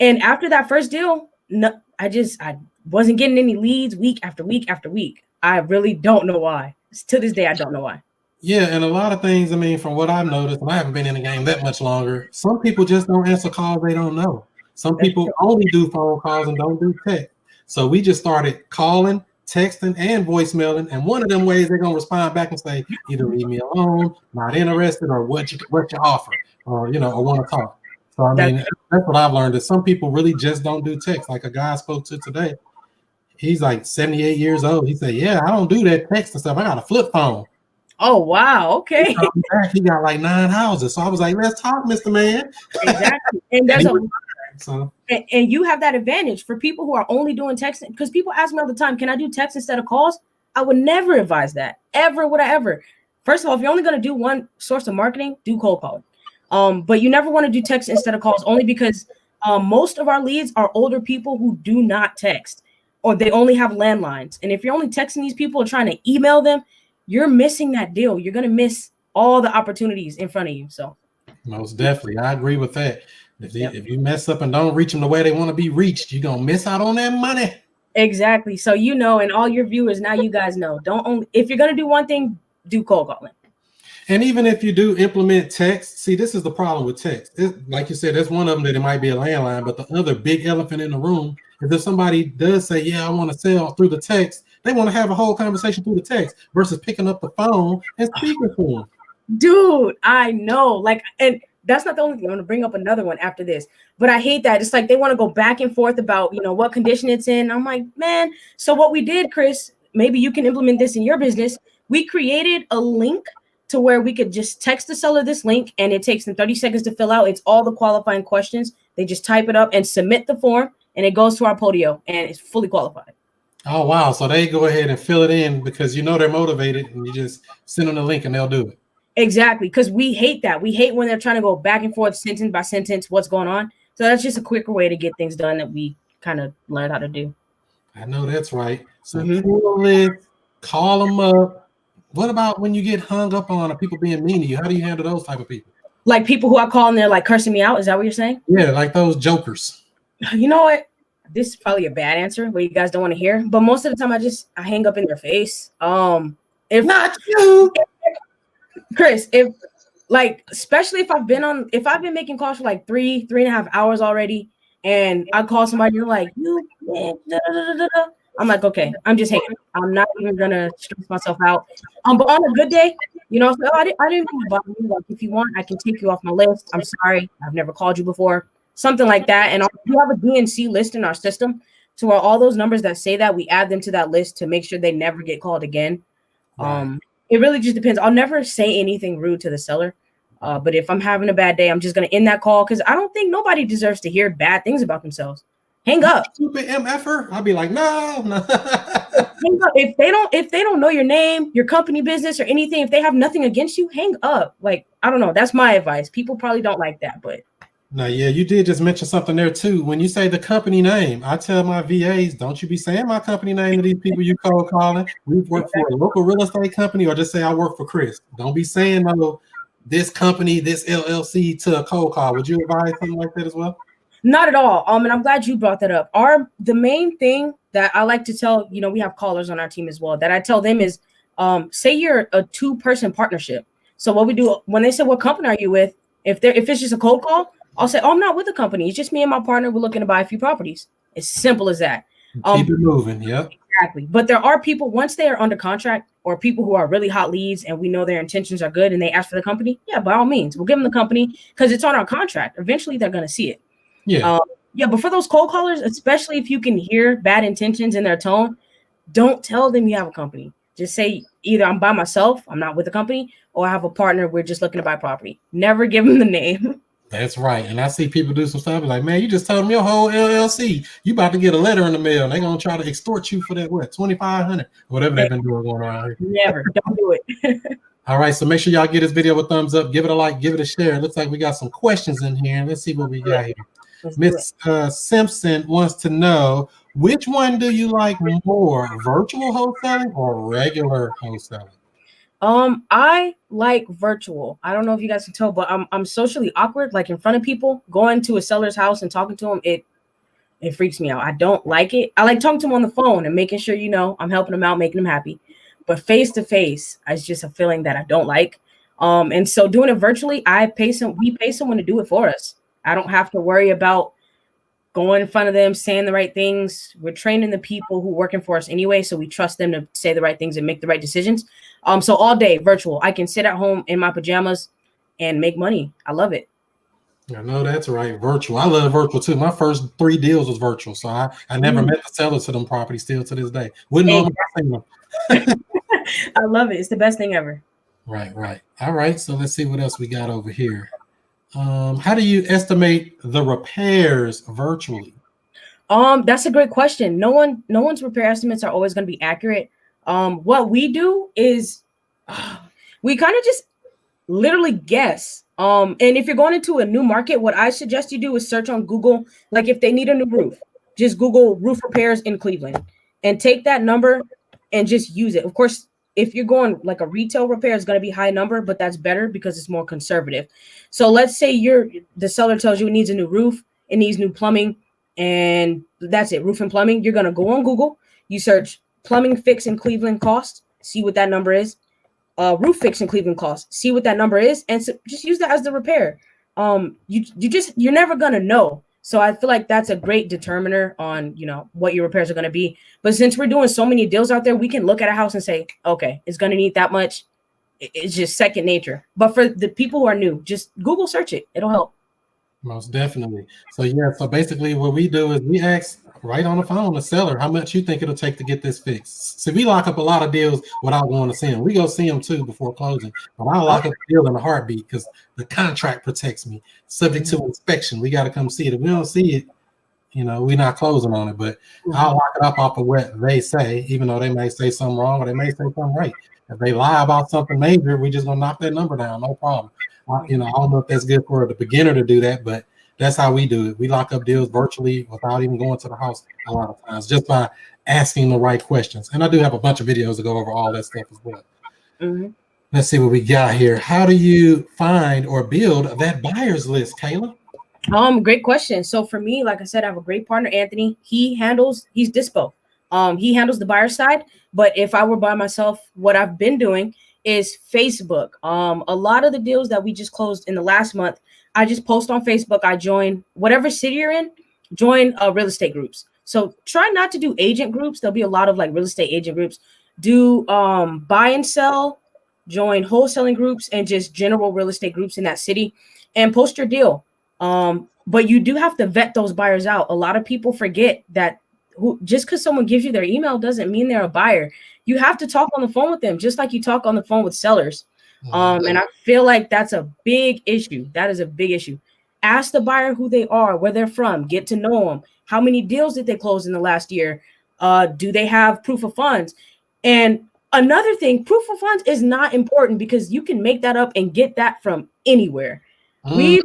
And after that first deal, no, I wasn't getting any leads week after week after week. I really don't know why. To this day, I don't know why. Yeah, and a lot of things, I mean, from what I've noticed, and I haven't been in the game that much longer, some people just don't answer calls they don't know. Some people only do phone calls and don't do text. So we just started calling, texting, and voicemailing. And one of them ways they're going to respond back and say, either leave me alone, not interested, or what you offer, or, or want to talk. So, I mean, that's what I've learned is some people really just don't do text. Like a guy I spoke to today, he's like 78 years old. He said, yeah, I don't do that text and stuff. I got a flip phone. Oh, wow. Okay. He got like 9 houses. So I was like, let's talk, Mr. Man. Exactly. And there's and you have that advantage for people who are only doing texting, because people ask me all the time, can I do text instead of calls? I would never advise that. Ever would I ever. First of all, if you're only going to do one source of marketing, do cold calling. But you never want to do text instead of calls, only because most of our leads are older people who do not text, or they only have landlines. And if you're only texting these people or trying to email them, you're missing that deal. You're going to miss all the opportunities in front of you. So most definitely. I agree with that. If you mess up and don't reach them the way they want to be reached, you're going to miss out on that money. Exactly. So, and all your viewers, now you guys know, if you're going to do one thing, do cold calling. And even if you do implement text, see, this is the problem with text. Like you said, there's one of them that it might be a landline, but the other big elephant in the room is if somebody does say, yeah, I want to sell through the text, they want to have a whole conversation through the text versus picking up the phone and speaking to them. Dude, I know. And that's not the only thing. I'm going to bring up another one after this, but I hate that. It's like they want to go back and forth about, what condition it's in. I'm like, man. So what we did, Chris, maybe you can implement this in your business. We created a link to where we could just text the seller this link, and it takes them 30 seconds to fill out. It's all the qualifying questions. They just type it up and submit the form, and it goes to our Podio, and it's fully qualified. Oh wow! So they go ahead and fill it in because they're motivated, and you just send them the link and they'll do it. Exactly, because we hate that. We hate when they're trying to go back and forth, sentence by sentence, what's going on. So that's just a quicker way to get things done that we kind of learned how to do. I know that's right. So pull a list, call them up. What about when you get hung up on people being mean to you? How do you handle those type of people? Like people who I call and they're like cursing me out. Is that what you're saying? Yeah, like those jokers. You know what? This is probably a bad answer, what you guys don't want to hear. But most of the time, I hang up in their face. If not you, Chris, especially if I've been making calls for like 3.5 hours already, and I call somebody, you're like, I'm like, okay, I'm just hating. I'm not even gonna stress myself out. But on a good day, so I didn't even bother me. Like, if you want, I can take you off my list. I'm sorry, I've never called you before, something like that. And we have a DNC list in our system, so where all those numbers that say that, we add them to that list to make sure they never get called again. Right. It really just depends. I'll never say anything rude to the seller. But if I'm having a bad day, I'm just going to end that call because I don't think nobody deserves to hear bad things about themselves. Hang up. Stupid MFer. I'll be like, no. Hang up. If they don't know your name, your company business, or anything, if they have nothing against you, hang up. Like, I don't know. That's my advice. People probably don't like that, but. No, yeah, you did just mention something there too. When you say the company name, I tell my VAs, don't you be saying my company name to these people you cold calling. We've worked for a local real estate company, or just say I work for Chris. Don't be saying this company, this LLC to a cold call. Would you advise something like that as well? Not at all. And I'm glad you brought that up. The main thing that I like to tell, we have callers on our team as well, that I tell them is, say you're a 2-person partnership. So what we do when they say, what company are you with? If it's just a cold call, I'll say, I'm not with a company. It's just me and my partner. We're looking to buy a few properties. It's simple as that. Keep it moving. Yep. Exactly. But there are people, once they are under contract, or people who are really hot leads and we know their intentions are good and they ask for the company, yeah, by all means, we'll give them the company because it's on our contract. Eventually, they're going to see it. Yeah. But for those cold callers, especially if you can hear bad intentions in their tone, don't tell them you have a company. Just say either I'm by myself, I'm not with a company, or I have a partner, we're just looking to buy property. Never give them the name. That's right. And I see people do some stuff like, man, you just told them your whole LLC. You about to get a letter in the mail and they're going to try to extort you for that, $2,500, whatever they've been doing going around here. Never. Don't do it. All right. So make sure y'all give this video a thumbs up. Give it a like. Give it a share. It looks like we got some questions in here. Let's see what we got here. Miss Simpson wants to know, which one do you like more, virtual wholesaling or regular wholesaling? I like virtual. I don't know if you guys can tell, but I'm socially awkward, like in front of people. Going to a seller's house and talking to them, it freaks me out. I don't like it. I like talking to them on the phone and making sure I'm helping them out, making them happy. But face to face, it's just a feeling that I don't like. And so doing it virtually, we pay someone to do it for us. I don't have to worry about going in front of them, saying the right things. We're training the people who are working for us anyway, so we trust them to say the right things and make the right decisions. So all day virtual. I can sit at home in my pajamas and make money. I love it. I know that's right. Virtual. I love virtual too. My first 3 deals was virtual, so I never met the sellers to them properties still to this day. Wouldn't know them. I love it. It's the best thing ever. Right. All right. So let's see what else we got over here. How do you estimate the repairs virtually? That's a great question. No one's repair estimates are always going to be accurate. What we do is we kind of just literally guess. And if you're going into a new market, what I suggest you do is search on Google. Like if they need a new roof, just Google roof repairs in Cleveland and take that number and just use it. Of course, if you're going like a retail repair, it's going to be high number, but that's better because it's more conservative. So let's say the seller tells you it needs a new roof, it needs new plumbing, and that's it, roof and plumbing. You're going to go on Google, you search plumbing fix in Cleveland cost, see what that number is. Roof fix in Cleveland cost, see what that number is, and so just use that as the repair. You're never going to know. So I feel like that's a great determiner on, what your repairs are going to be. But since we're doing so many deals out there, we can look at a house and say, okay, it's going to need that much. It's just second nature. But for the people who are new, just Google search it. It'll help. Most definitely. So so basically what we do is we ask right on the phone the seller how much you think it'll take to get this fixed. So we lock up a lot of deals without going to see them. We go see them too before closing. But I lock up the deal in a heartbeat because the contract protects me. Subject to inspection, we got to come see it. If we don't see it, You know, we're not closing on it, but I'll lock it up off of what they say, even though they may say something wrong or they may say something right. If they lie about something major, we just gonna knock that number down, no problem. You know, I don't know if that's good for the beginner to do that, but that's how we do it. We lock up deals virtually without even going to the house a lot of times, just by asking the right questions. And I do have a bunch of videos to go over all that stuff as well. Let's see what we got here. How do you find or build that buyer's list, Kayla? Great question. So for me, like I said, I have a great partner, Anthony. He's dispo. He handles the buyer side. But if I were by myself, what I've been doing is Facebook. A lot of the deals that we just closed in the last month, I just post on Facebook. I join whatever city you're in, join real estate groups. So try not to do agent groups. There'll be a lot of like real estate agent groups. Do buy and sell, join wholesaling groups, and just general real estate groups in that city, and post your deal. But you do have to vet those buyers out. A lot of people forget that just because someone gives you their email doesn't mean they're a buyer. You have to talk on the phone with them, just like you talk on the phone with sellers. And I feel like that's a big issue. That is a big issue. Ask the buyer who they are, where they're from, get to know them. How many deals did they close in the last year? Do they have proof of funds? And another thing, proof of funds is not important because you can make that up and get that from anywhere. We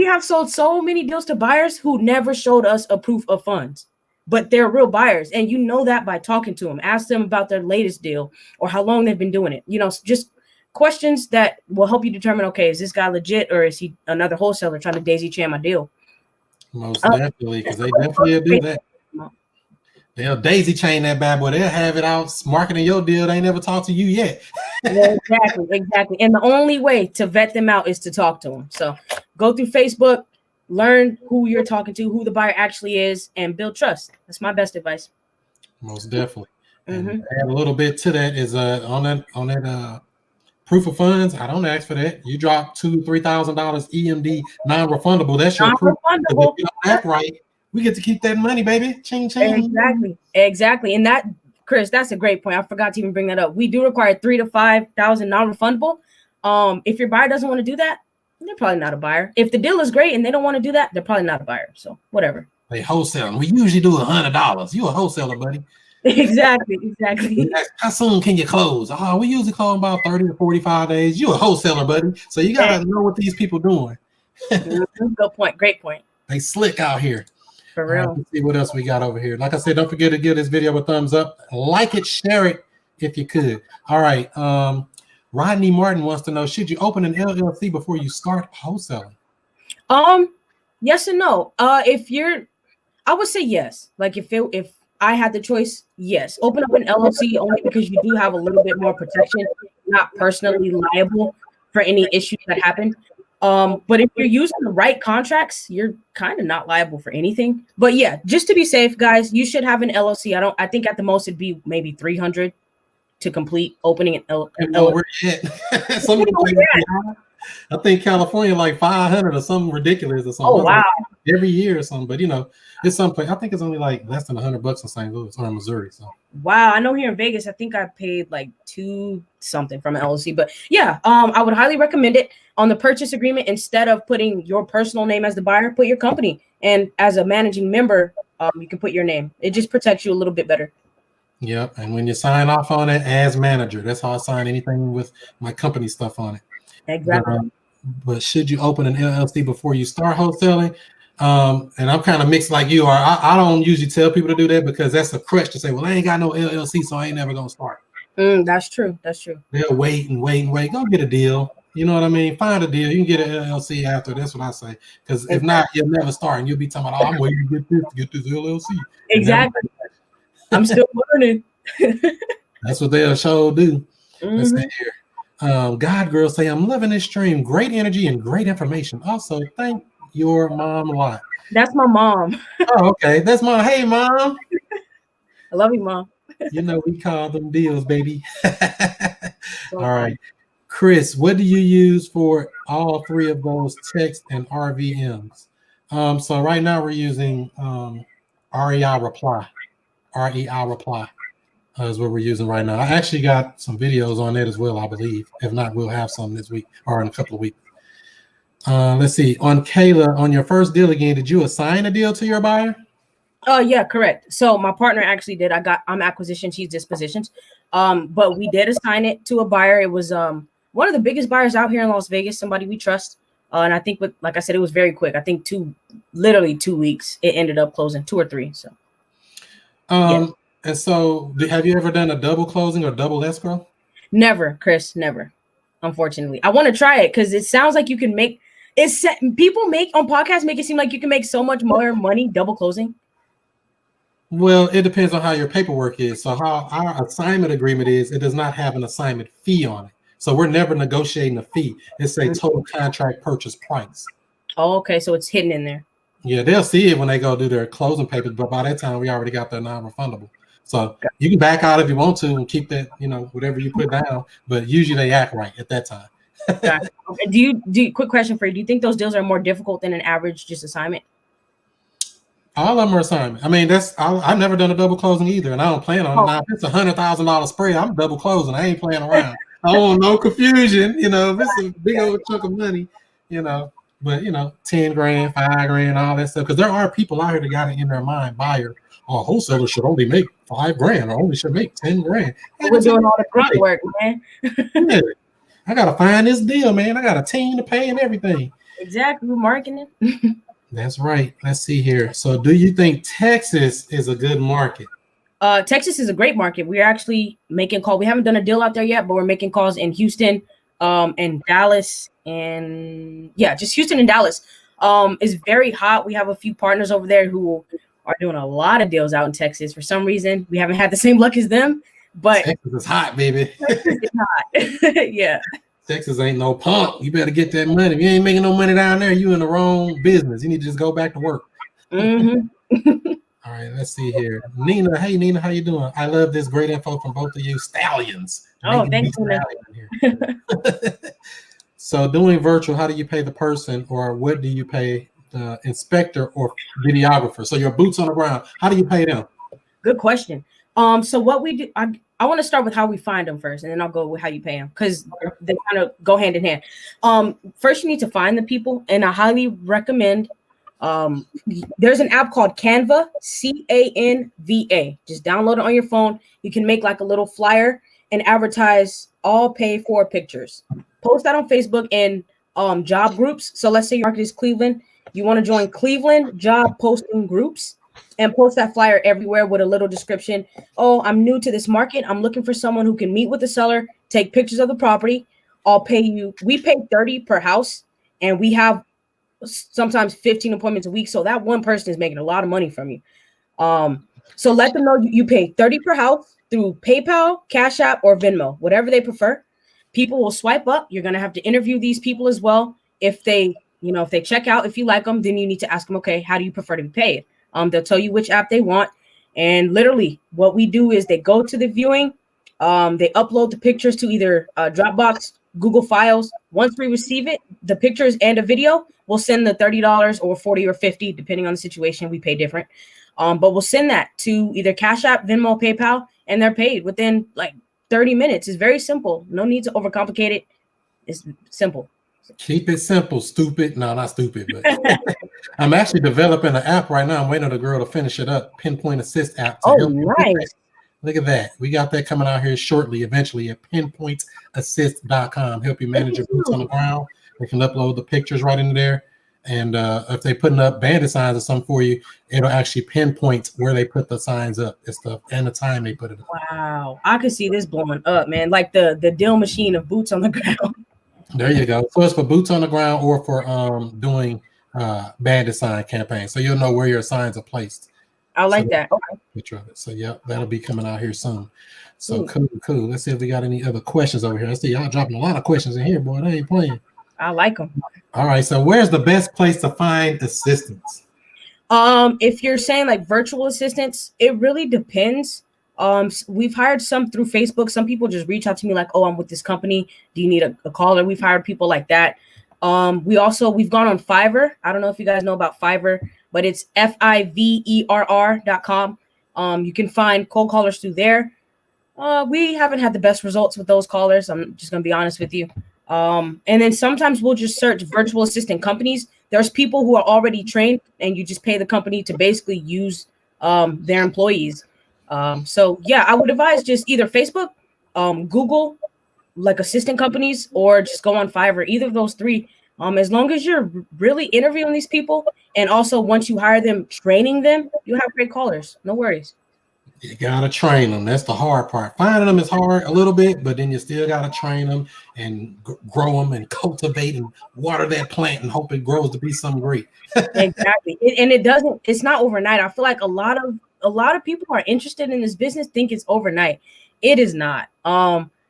have sold so many deals to buyers who never showed us a proof of funds, but they're real buyers. And you know that by talking to them. Ask them about their latest deal or how long they've been doing it. You know, just questions that will help you determine, okay, is this guy legit or is he another wholesaler trying to daisy chain my deal? Most definitely, because they definitely do that. They'll daisy chain that bad boy. They'll have it out marketing your deal. They ain't never talked to you yet. Exactly. And the only way to vet them out is to talk to them. So go through Facebook, learn who you're talking to, who the buyer actually is, and build trust. That's my best advice. Most definitely. And add a little bit to that is on that proof of funds. I don't ask for that. You drop $2,000-$3,000 EMD non-refundable. That's your proof. If you don't act right, we get to keep that money, baby. Ching, ching. Exactly. And that, Chris, that's a great point. I forgot to even bring that up. We do require $3,000 to $5,000 non-refundable. If your buyer doesn't want to do that, they're probably not a buyer. If the deal is great and they don't want to do that, they're probably not a buyer. So whatever. They wholesaling. We usually do $100. You a wholesaler, buddy. Exactly. How soon can you close? Oh, we usually close about 30 to 45 days. You a wholesaler, buddy. So you gotta know what these people doing. Good point. Great point. They slick out here. For real. Let's see what else we got over here. Like I said, don't forget to give this video a thumbs up. Like it, share it if you could. All right. Rodney Martin wants to know, should you open an LLC before you start wholesaling? Yes and no. I would say yes. Like if I had the choice, yes. Open up an LLC only because you do have a little bit more protection, not personally liable for any issues that happen. But if you're using the right contracts, you're kind of not liable for anything. But yeah, just to be safe, guys, you should have an LLC. I think at the most it'd be maybe $300 to complete opening an LLC. Some of the places, I think California like 500 or something ridiculous or something. Oh wow! Like every year or something, but you know, it's someplace. I think it's only like less than $100 in St. Louis or Missouri. So wow, I know here in Vegas, I think I paid like $2 something from an LLC. But yeah, I would highly recommend it. On the purchase agreement, instead of putting your personal name as the buyer, put your company, and as a managing member, you can put your name. It just protects you a little bit better. Yep, and when you sign off on it as manager, that's how I sign anything with my company stuff on it. Exactly. But should you open an LLC before you start wholesaling? And I'm kind of mixed like you are. I don't usually tell people to do that because that's a crutch to say, well, I ain't got no LLC, so I ain't never gonna start. That's true. They'll wait. Go get a deal. You know what I mean? Find a deal. You can get an LLC after. That's what I say. Because if not, you'll never start, and you'll be talking about, oh, I'm waiting to get this LLC. Exactly. I'm still learning. That's what they'll show do. Let's see here. God girl say, I'm loving this stream. Great energy and great information. Also, thank your mom a lot. That's my mom. Oh, okay. That's my hey mom. I love you, mom. You know we call them deals, baby. All right. Chris, what do you use for all three of those text and RVMs? So right now we're using REI Reply. REI Reply is what we're using right now. I actually got some videos on that as well, I believe. If not, we'll have some this week or in a couple of weeks. Let's see. On Kayla, on your first deal again, did you assign a deal to your buyer? Oh yeah, correct. So my partner actually did. I'm acquisition, she's dispositions. But we did assign it to a buyer. It was one of the biggest buyers out here in Las Vegas, somebody we trust. And I think like I said, it was very quick. I think literally 2 weeks. It ended up closing 2 or 3. So And so have you ever done a double closing or double escrow? Never, Chris, never. Unfortunately. I want to try it because it sounds like you can make people make on podcasts make it seem like you can make so much more money double closing. Well, it depends on how your paperwork is. So how our assignment agreement is, it does not have an assignment fee on it. So we're never negotiating a fee. It's a total contract purchase price. Oh, okay. So it's hidden in there. Yeah, they'll see it when they go do their closing papers, but by that time we already got their non-refundable. So you can back out if you want to and keep that, whatever you put down, but usually they act right at that time. Gotcha. Okay. Quick question for you. Do you think those deals are more difficult than an average just assignment? All of them are assignment. I mean, I've never done a double closing either, and I don't plan on it. Now, if it's $100,000 spread, I'm double closing. I ain't playing around. I don't want no confusion. If it's a big old chunk of money, but 10 grand, 5 grand, all that stuff. Because there are people out here that got it in their mind, buyer, wholesalers should only make 5 grand or only should make 10 grand. We're doing all the grunt work, man. Yeah. I gotta find this deal, man. I got a team to pay and everything. Exactly, marketing. That's right. Let's see here. So, do you think Texas is a good market? Texas is a great market. We're actually making calls. We haven't done a deal out there yet, but we're making calls in Houston, and Dallas, and just Houston and Dallas. Is very hot. We have a few partners over there who are doing a lot of deals out in Texas. For some reason, we haven't had the same luck as them. But Texas is hot, baby. Texas is hot. Yeah. Texas ain't no punk. You better get that money. If you ain't making no money down there, you in the wrong business. You need to just go back to work. Mm-hmm. All right, let's see here. Nina, hey Nina, how you doing? I love this great info from both of you. Stallions. Oh, thank you. So doing virtual, how do you pay the person, or what do you pay the inspector or videographer? So your boots on the ground, how do you pay them? Good question. So what we do, I want to start with how we find them first, and then I'll go with how you pay them because they kind of go hand in hand. First, you need to find the people, and I highly recommend. There's an app called Canva, Canva. Just download it on your phone. You can make like a little flyer and advertise all pay for pictures. Post that on Facebook and job groups. So let's say your market is Cleveland. You want to join Cleveland job posting groups. And post that flyer everywhere with a little description. Oh, I'm new to this market. I'm looking for someone who can meet with the seller, take pictures of the property. I'll pay you. We pay $30 per house, and we have sometimes 15 appointments a week. So that one person is making a lot of money from you. So let them know you pay $30 per house through PayPal, Cash App, or Venmo, whatever they prefer. People will swipe up. You're going to have to interview these people as well. If they check out, if you like them, then you need to ask them, okay, how do you prefer to be paid? They'll tell you which app they want. And literally what we do is they go to the viewing. They upload the pictures to either Dropbox, Google Files. Once we receive it, the pictures and a video, we'll send the $30 or $40 or $50, depending on the situation. We pay different. But we'll send that to either Cash App, Venmo, PayPal, and they're paid within like 30 minutes. It's very simple. No need to overcomplicate it. It's simple. Keep it simple, stupid. No, not stupid, but I'm actually developing an app right now. I'm waiting on the girl to finish it up. Pinpoint Assist app. Oh, nice. Look at that. We got that coming out here shortly, eventually at pinpointassist.com. Help you manage your boots on the ground. We can upload the pictures right into there. And if they're putting up bandit signs or something for you, it'll actually pinpoint where they put the signs up and stuff and the time they put it up. Wow. I could see this blowing up, man. Like the deal machine of boots on the ground. There you go. So it's for boots on the ground or for doing bandit sign campaigns. So you'll know where your signs are placed. I like that. Okay. Picture of it. So yeah, that'll be coming out here soon. So cool. Let's see if we got any other questions over here. I see y'all dropping a lot of questions in here, boy. They ain't playing. I like them. All right. So where's the best place to find assistants? If you're saying like virtual assistants, it really depends. We've hired some through Facebook. Some people just reach out to me like, oh, I'm with this company. Do you need a caller? We've hired people like that. We've gone on Fiverr. I don't know if you guys know about Fiverr, but it's Fiverr.com. You can find cold callers through there. We haven't had the best results with those callers. I'm just going to be honest with you. And then sometimes we'll just search virtual assistant companies. There's people who are already trained, and you just pay the company to basically use their employees. So yeah, I would advise just either Facebook, Google, like assistant companies, or just go on Fiverr. Either of those three. As long as you're really interviewing these people, and also once you hire them, training them, you have great callers. No worries. You gotta train them. That's the hard part. Finding them is hard a little bit, but then you still gotta train them and grow them and cultivate and water that plant and hope it grows to be something great. Exactly. It's not overnight. I feel like a lot of people who are interested in this business think it's overnight. It is not.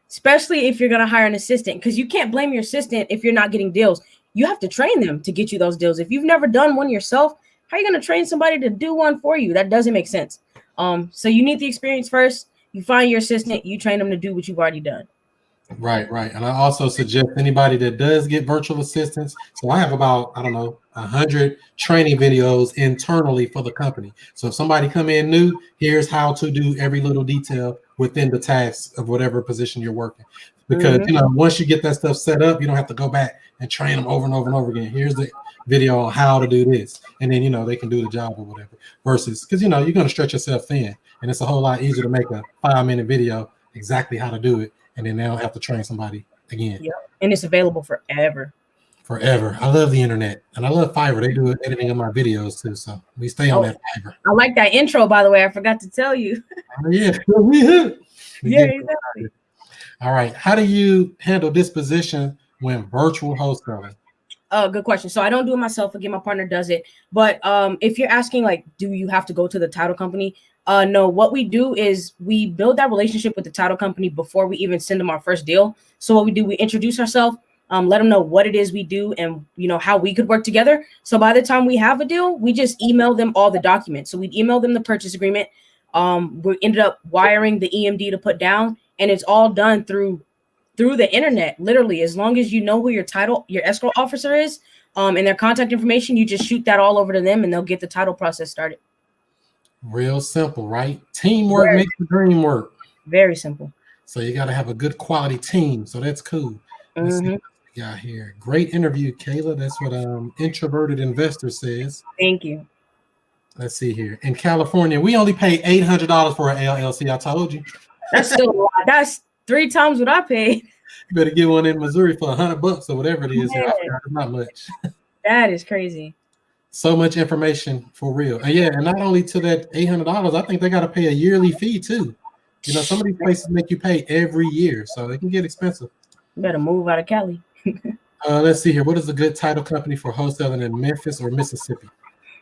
Especially if you're gonna hire an assistant, because you can't blame your assistant if you're not getting deals. You have to train them to get you those deals. If you've never done one yourself, how are you gonna train somebody to do one for you? That doesn't make sense. So you need the experience first. You find your assistant, you train them to do what you've already done. Right. And I also suggest anybody that does get virtual assistants. So I have about, 100 training videos internally for the company. So if somebody come in new, here's how to do every little detail within the tasks of whatever position you're working. Because, once you get that stuff set up, you don't have to go back and train them over and over and over again. Here's the video on how to do this. And then, they can do the job or whatever. Versus, because, you're going to stretch yourself thin. And it's a whole lot easier to make a 5-minute video exactly how to do it. And then they don't have to train somebody again. Yeah. And it's available forever. I love the internet. And I love Fiverr. They do editing of my videos too. So we stay on that Fiverr. I like that intro, by the way. I forgot to tell you. Yeah. Yeah, exactly. All right. How do you handle this position when virtual wholesaling? Good question. So I don't do it myself. Again, my partner does it. But if you're asking, like, do you have to go to the title company? No, what we do is we build that relationship with the title company before we even send them our first deal. So what we do, we introduce ourselves, let them know what it is we do and, how we could work together. So by the time we have a deal, we just email them all the documents. So we email them the purchase agreement. We ended up wiring the EMD to put down, and it's all done through the internet. Literally, as long as you know who your escrow officer is, and their contact information, you just shoot that all over to them and they'll get the title process started. Real simple, right? Teamwork makes the dream work. Very simple. So you got to have a good quality team. So that's cool. Let's see what we got here. Great interview, Kayla. That's what Introverted Investor says. Thank you. Let's see here. In California, we only pay $800 for an LLC. I told you. That's still a lot. That's 3 times what I paid. You better get one in Missouri for $100 or whatever it is. Yeah. It's not much. That is crazy. So much information for real. And not only to that $800, I think they got to pay a yearly fee too. Some of these places make you pay every year, so it can get expensive. You better move out of Cali. Let's see here. What is a good title company for wholesaling in Memphis or Mississippi?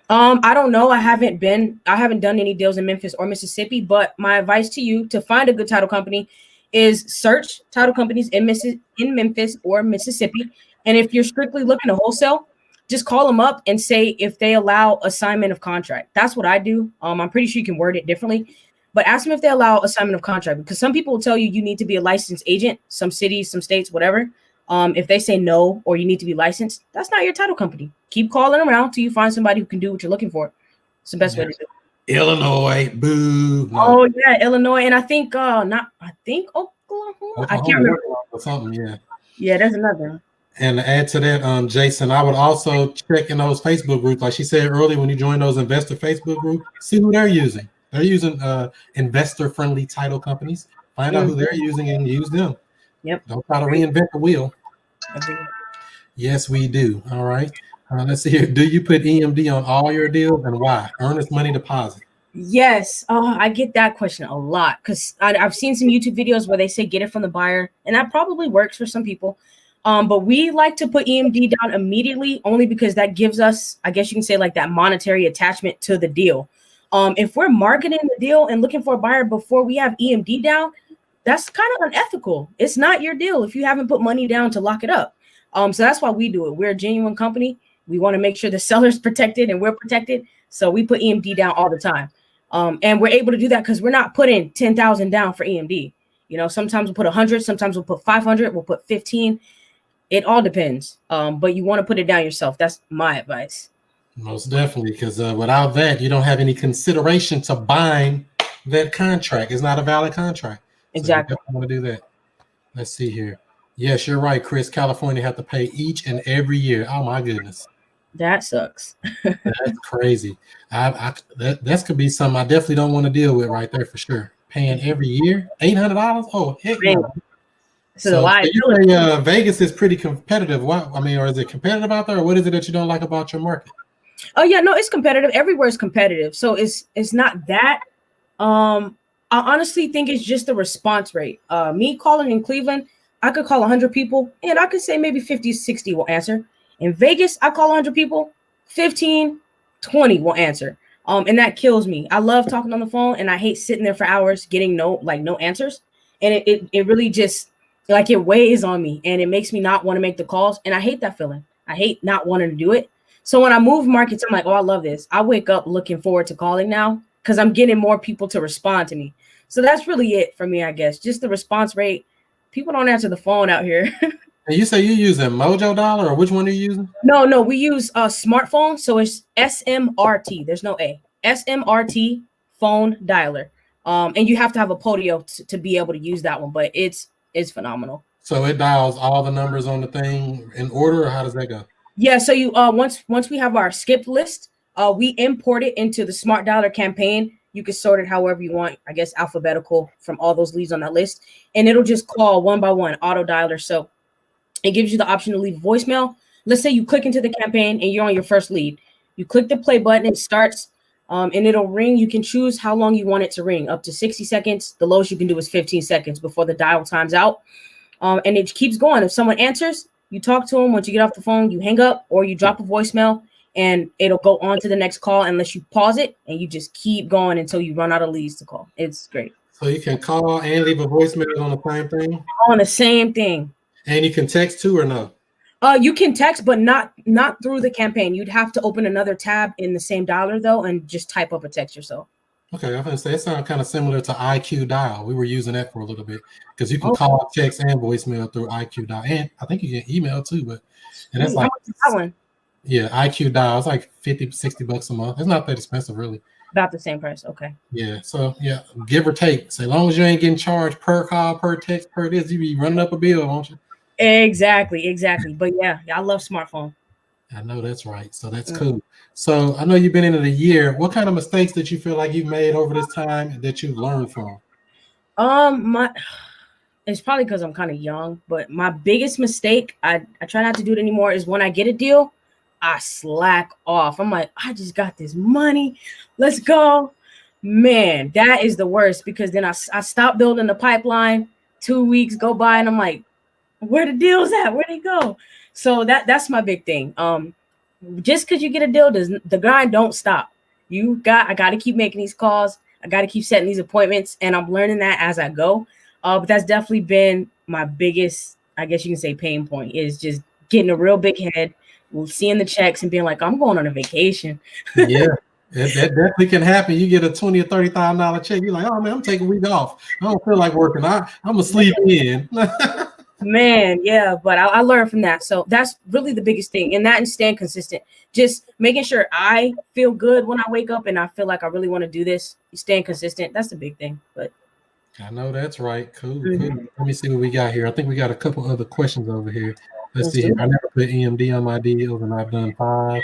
I don't know. I haven't done any deals in Memphis or Mississippi, but my advice to you to find a good title company is search title companies in Memphis or Mississippi. And if you're strictly looking to wholesale, just call them up and say if they allow assignment of contract. That's what I do. I'm pretty sure you can word it differently, but ask them if they allow assignment of contract, because some people will tell you need to be a licensed agent, some cities, some states, whatever. If they say no, or you need to be licensed, that's not your title company. Keep calling around till you find somebody who can do what you're looking for. It's the best way to do it. Illinois, boo. No. Oh yeah, Illinois, and I think Oklahoma. I can't remember. Something, yeah, there's another. And to add to that, Jason, I would also check in those Facebook groups, like she said earlier, when you join those investor Facebook groups, see who they're using. They're using investor-friendly title companies. Find out who they're using and use them. Yep. Don't try to reinvent the wheel. Yes, we do. All right. Let's see here. Do you put EMD on all your deals, and why? Earnest money deposit. Yes. I get that question a lot, because I've seen some YouTube videos where they say get it from the buyer, and that probably works for some people. But we like to put EMD down immediately, only because that gives us, I guess you can say, like that monetary attachment to the deal. If we're marketing the deal and looking for a buyer before we have EMD down, that's kind of unethical. It's not your deal if you haven't put money down to lock it up. So that's why we do it. We're a genuine company. We want to make sure the seller's protected and we're protected. So we put EMD down all the time. And we're able to do that because we're not putting 10,000 down for EMD. Sometimes we'll put 100, sometimes we'll put 500, we'll put 15. It all depends. But you want to put it down yourself. That's my advice. Most definitely, because without that, you don't have any consideration to bind that contract. It's not a valid contract. Exactly. So you want to do that. Let's see here. Yes, you're right, Chris. California have to pay each and every year. Oh my goodness, That sucks. that's crazy. That could be something I definitely don't want to deal with right there for sure. Paying every year $800. Oh heck Man, no. this is a So you liability. say Vegas is pretty competitive. What I mean, or is it competitive out there, or what is it that you don't like about your market? Oh yeah, no, it's competitive. Everywhere is competitive, so it's not that. I honestly think it's just the response rate. Me calling in Cleveland, I could call 100 people, and I could say maybe 50, 60 will answer. In Vegas, I call 100 people, 15, 20 will answer. And that kills me. I love talking on the phone, and I hate sitting there for hours getting no answers. And it really just like it weighs on me, and it makes me not want to make the calls. And I hate that feeling. I hate not wanting to do it. So when I move markets, I'm like, oh, I love this. I wake up looking forward to calling now because I'm getting more people to respond to me. So that's really it for me, I guess. Just the response rate. People don't answer the phone out here. And you say you're using Mojo Dollar, or which one are you using? No, we use a smartphone. So it's SMRT. There's no A. SMRT phone dialer. And you have to have a Podio to be able to use that one, but it's phenomenal. So it dials all the numbers on the thing in order, or how does that go? Yeah, so you once we have our skipped list, we import it into the Smart Dialer campaign. You can sort it however you want, I guess alphabetical from all those leads on that list, and it'll just call one by one, auto dialer. So it gives you the option to leave voicemail. Let's say you click into the campaign and you're on your first lead. You click the play button, it starts, and it'll ring. You can choose how long you want it to ring, up to 60 seconds. The lowest you can do is 15 seconds before the dial times out. And it keeps going. If someone answers, you talk to them. Once you get off the phone, you hang up or you drop a voicemail, and it'll go on to the next call unless you pause it, and you just keep going until you run out of leads to call. It's great. So you can call and leave a voicemail on the same thing? On the same thing. And you can text too, or no? You can text, but not through the campaign. You'd have to open another tab in the same dialer though, and just type up a text yourself. Okay, I was gonna say it sounds kind of similar to IQ Dial. We were using that for a little bit because you can call, text, and voicemail through IQ Dial, and I think you can email too. But and that's like that one. Yeah, IQ Dial. It's like $50-$60 a month. It's not that expensive, really. About the same price. Okay. Yeah. So yeah, give or take. So as long as you ain't getting charged per call, per text, per this, you be running up a bill, won't you? Exactly. But yeah, I love smartphone. I know that's right. So that's cool. So I know you've been in it a year. What kind of mistakes that you feel like you've made over this time that you've learned from? It's probably because I'm kind of young, but my biggest mistake, I try not to do it anymore, is when I get a deal, I slack off. I'm like, I just got this money. Let's go. Man, that is the worst, because then I stop building the pipeline. 2 weeks go by and I'm like, where the deal's at? Where'd they go? So that's my big thing. Just because you get a deal, the grind don't stop. I got to keep making these calls. I got to keep setting these appointments, and I'm learning that as I go. But that's definitely been my biggest, I guess you can say, pain point, is just getting a real big head, seeing the checks and being like, I'm going on a vacation. Yeah, that definitely can happen. You get a $20,000 or $30,000 check. You're like, oh man, I'm taking a week off. I don't feel like working. I'm gonna sleep in. Man, yeah, but I learned from that. So that's really the biggest thing, and that, and staying consistent. Just making sure I feel good when I wake up and I feel like I really want to do this. Staying consistent, that's the big thing. But I know that's right. Cool. Let me see what we got here. I think we got a couple other questions over here. Let's see here. I never put EMD on my deals, and I've done 5.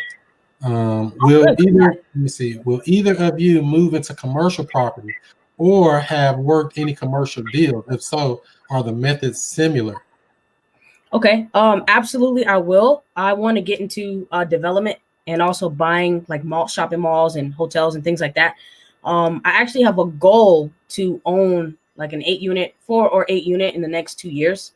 Will either of you move into commercial property or have worked any commercial deals? If so, are the methods similar? Okay. Absolutely, I will. I want to get into development and also buying like shopping malls and hotels and things like that. I actually have a goal to own like an 4 or 8 unit in the next 2 years.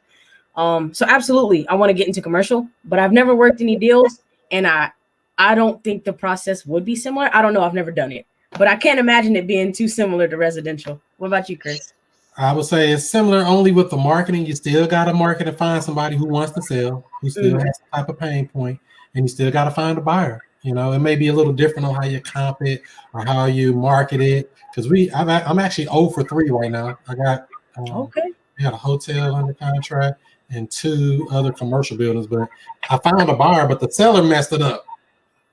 So absolutely, I want to get into commercial, but I've never worked any deals, and I don't think the process would be similar. I don't know. I've never done it, but I can't imagine it being too similar to residential. What about you, Chris? I would say it's similar only with the marketing. You still got to market and find somebody who wants to sell, who still has some type of pain point, and you still got to find a buyer. You know, it may be a little different on how you comp it or how you market it. Because I'm actually 0 for 3 right now. I got a hotel under contract and 2 other commercial buildings, but I found a buyer, but the seller messed it up.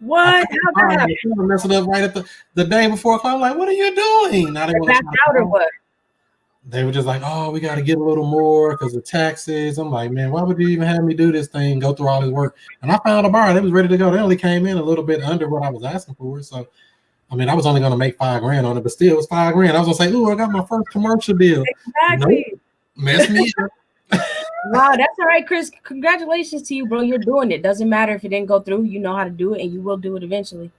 What? The seller messed it up right at the day before. I'm like, what are you doing? Now they want to back out or what? they were just like, oh, we got to get a little more because of taxes. I'm like, man, why would you even have me do this thing, go through all this work? And I found a buyer. They was ready to go. They only came in a little bit under what I was asking for. So, I mean, I was only going to make $5,000 on it, but still it was $5,000. I was going to say, ooh, I got my first commercial deal. Exactly. Nope. Mess me up. Wow, that's all right, Chris. Congratulations to you, bro. You're doing it. Doesn't matter if it didn't go through. You know how to do it, and you will do it eventually.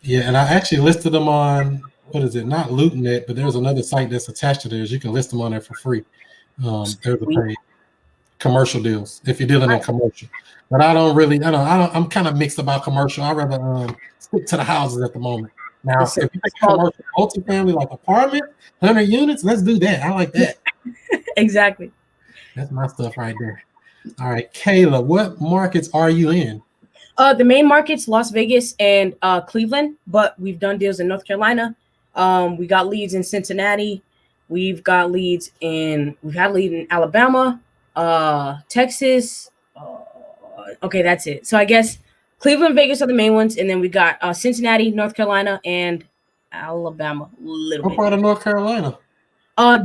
Yeah, and I actually listed them on, what is it? Not LootNet, but there's another site that's attached to theirs. You can list them on there for free. There's a paid commercial deals if you're dealing in commercial. But I'm kind of mixed about commercial. I'd rather stick to the houses at the moment. Now, if you take commercial multifamily like apartment, 100 units, let's do that. I like that. Exactly. That's my stuff right there. All right, Kayla, what markets are you in? The main markets, Las Vegas and Cleveland, but we've done deals in North Carolina. We got leads in Cincinnati. We've had leads in Alabama, Texas. Okay, that's it. So I guess Cleveland, Vegas are the main ones, and then we got Cincinnati, North Carolina, and Alabama. What part of North Carolina?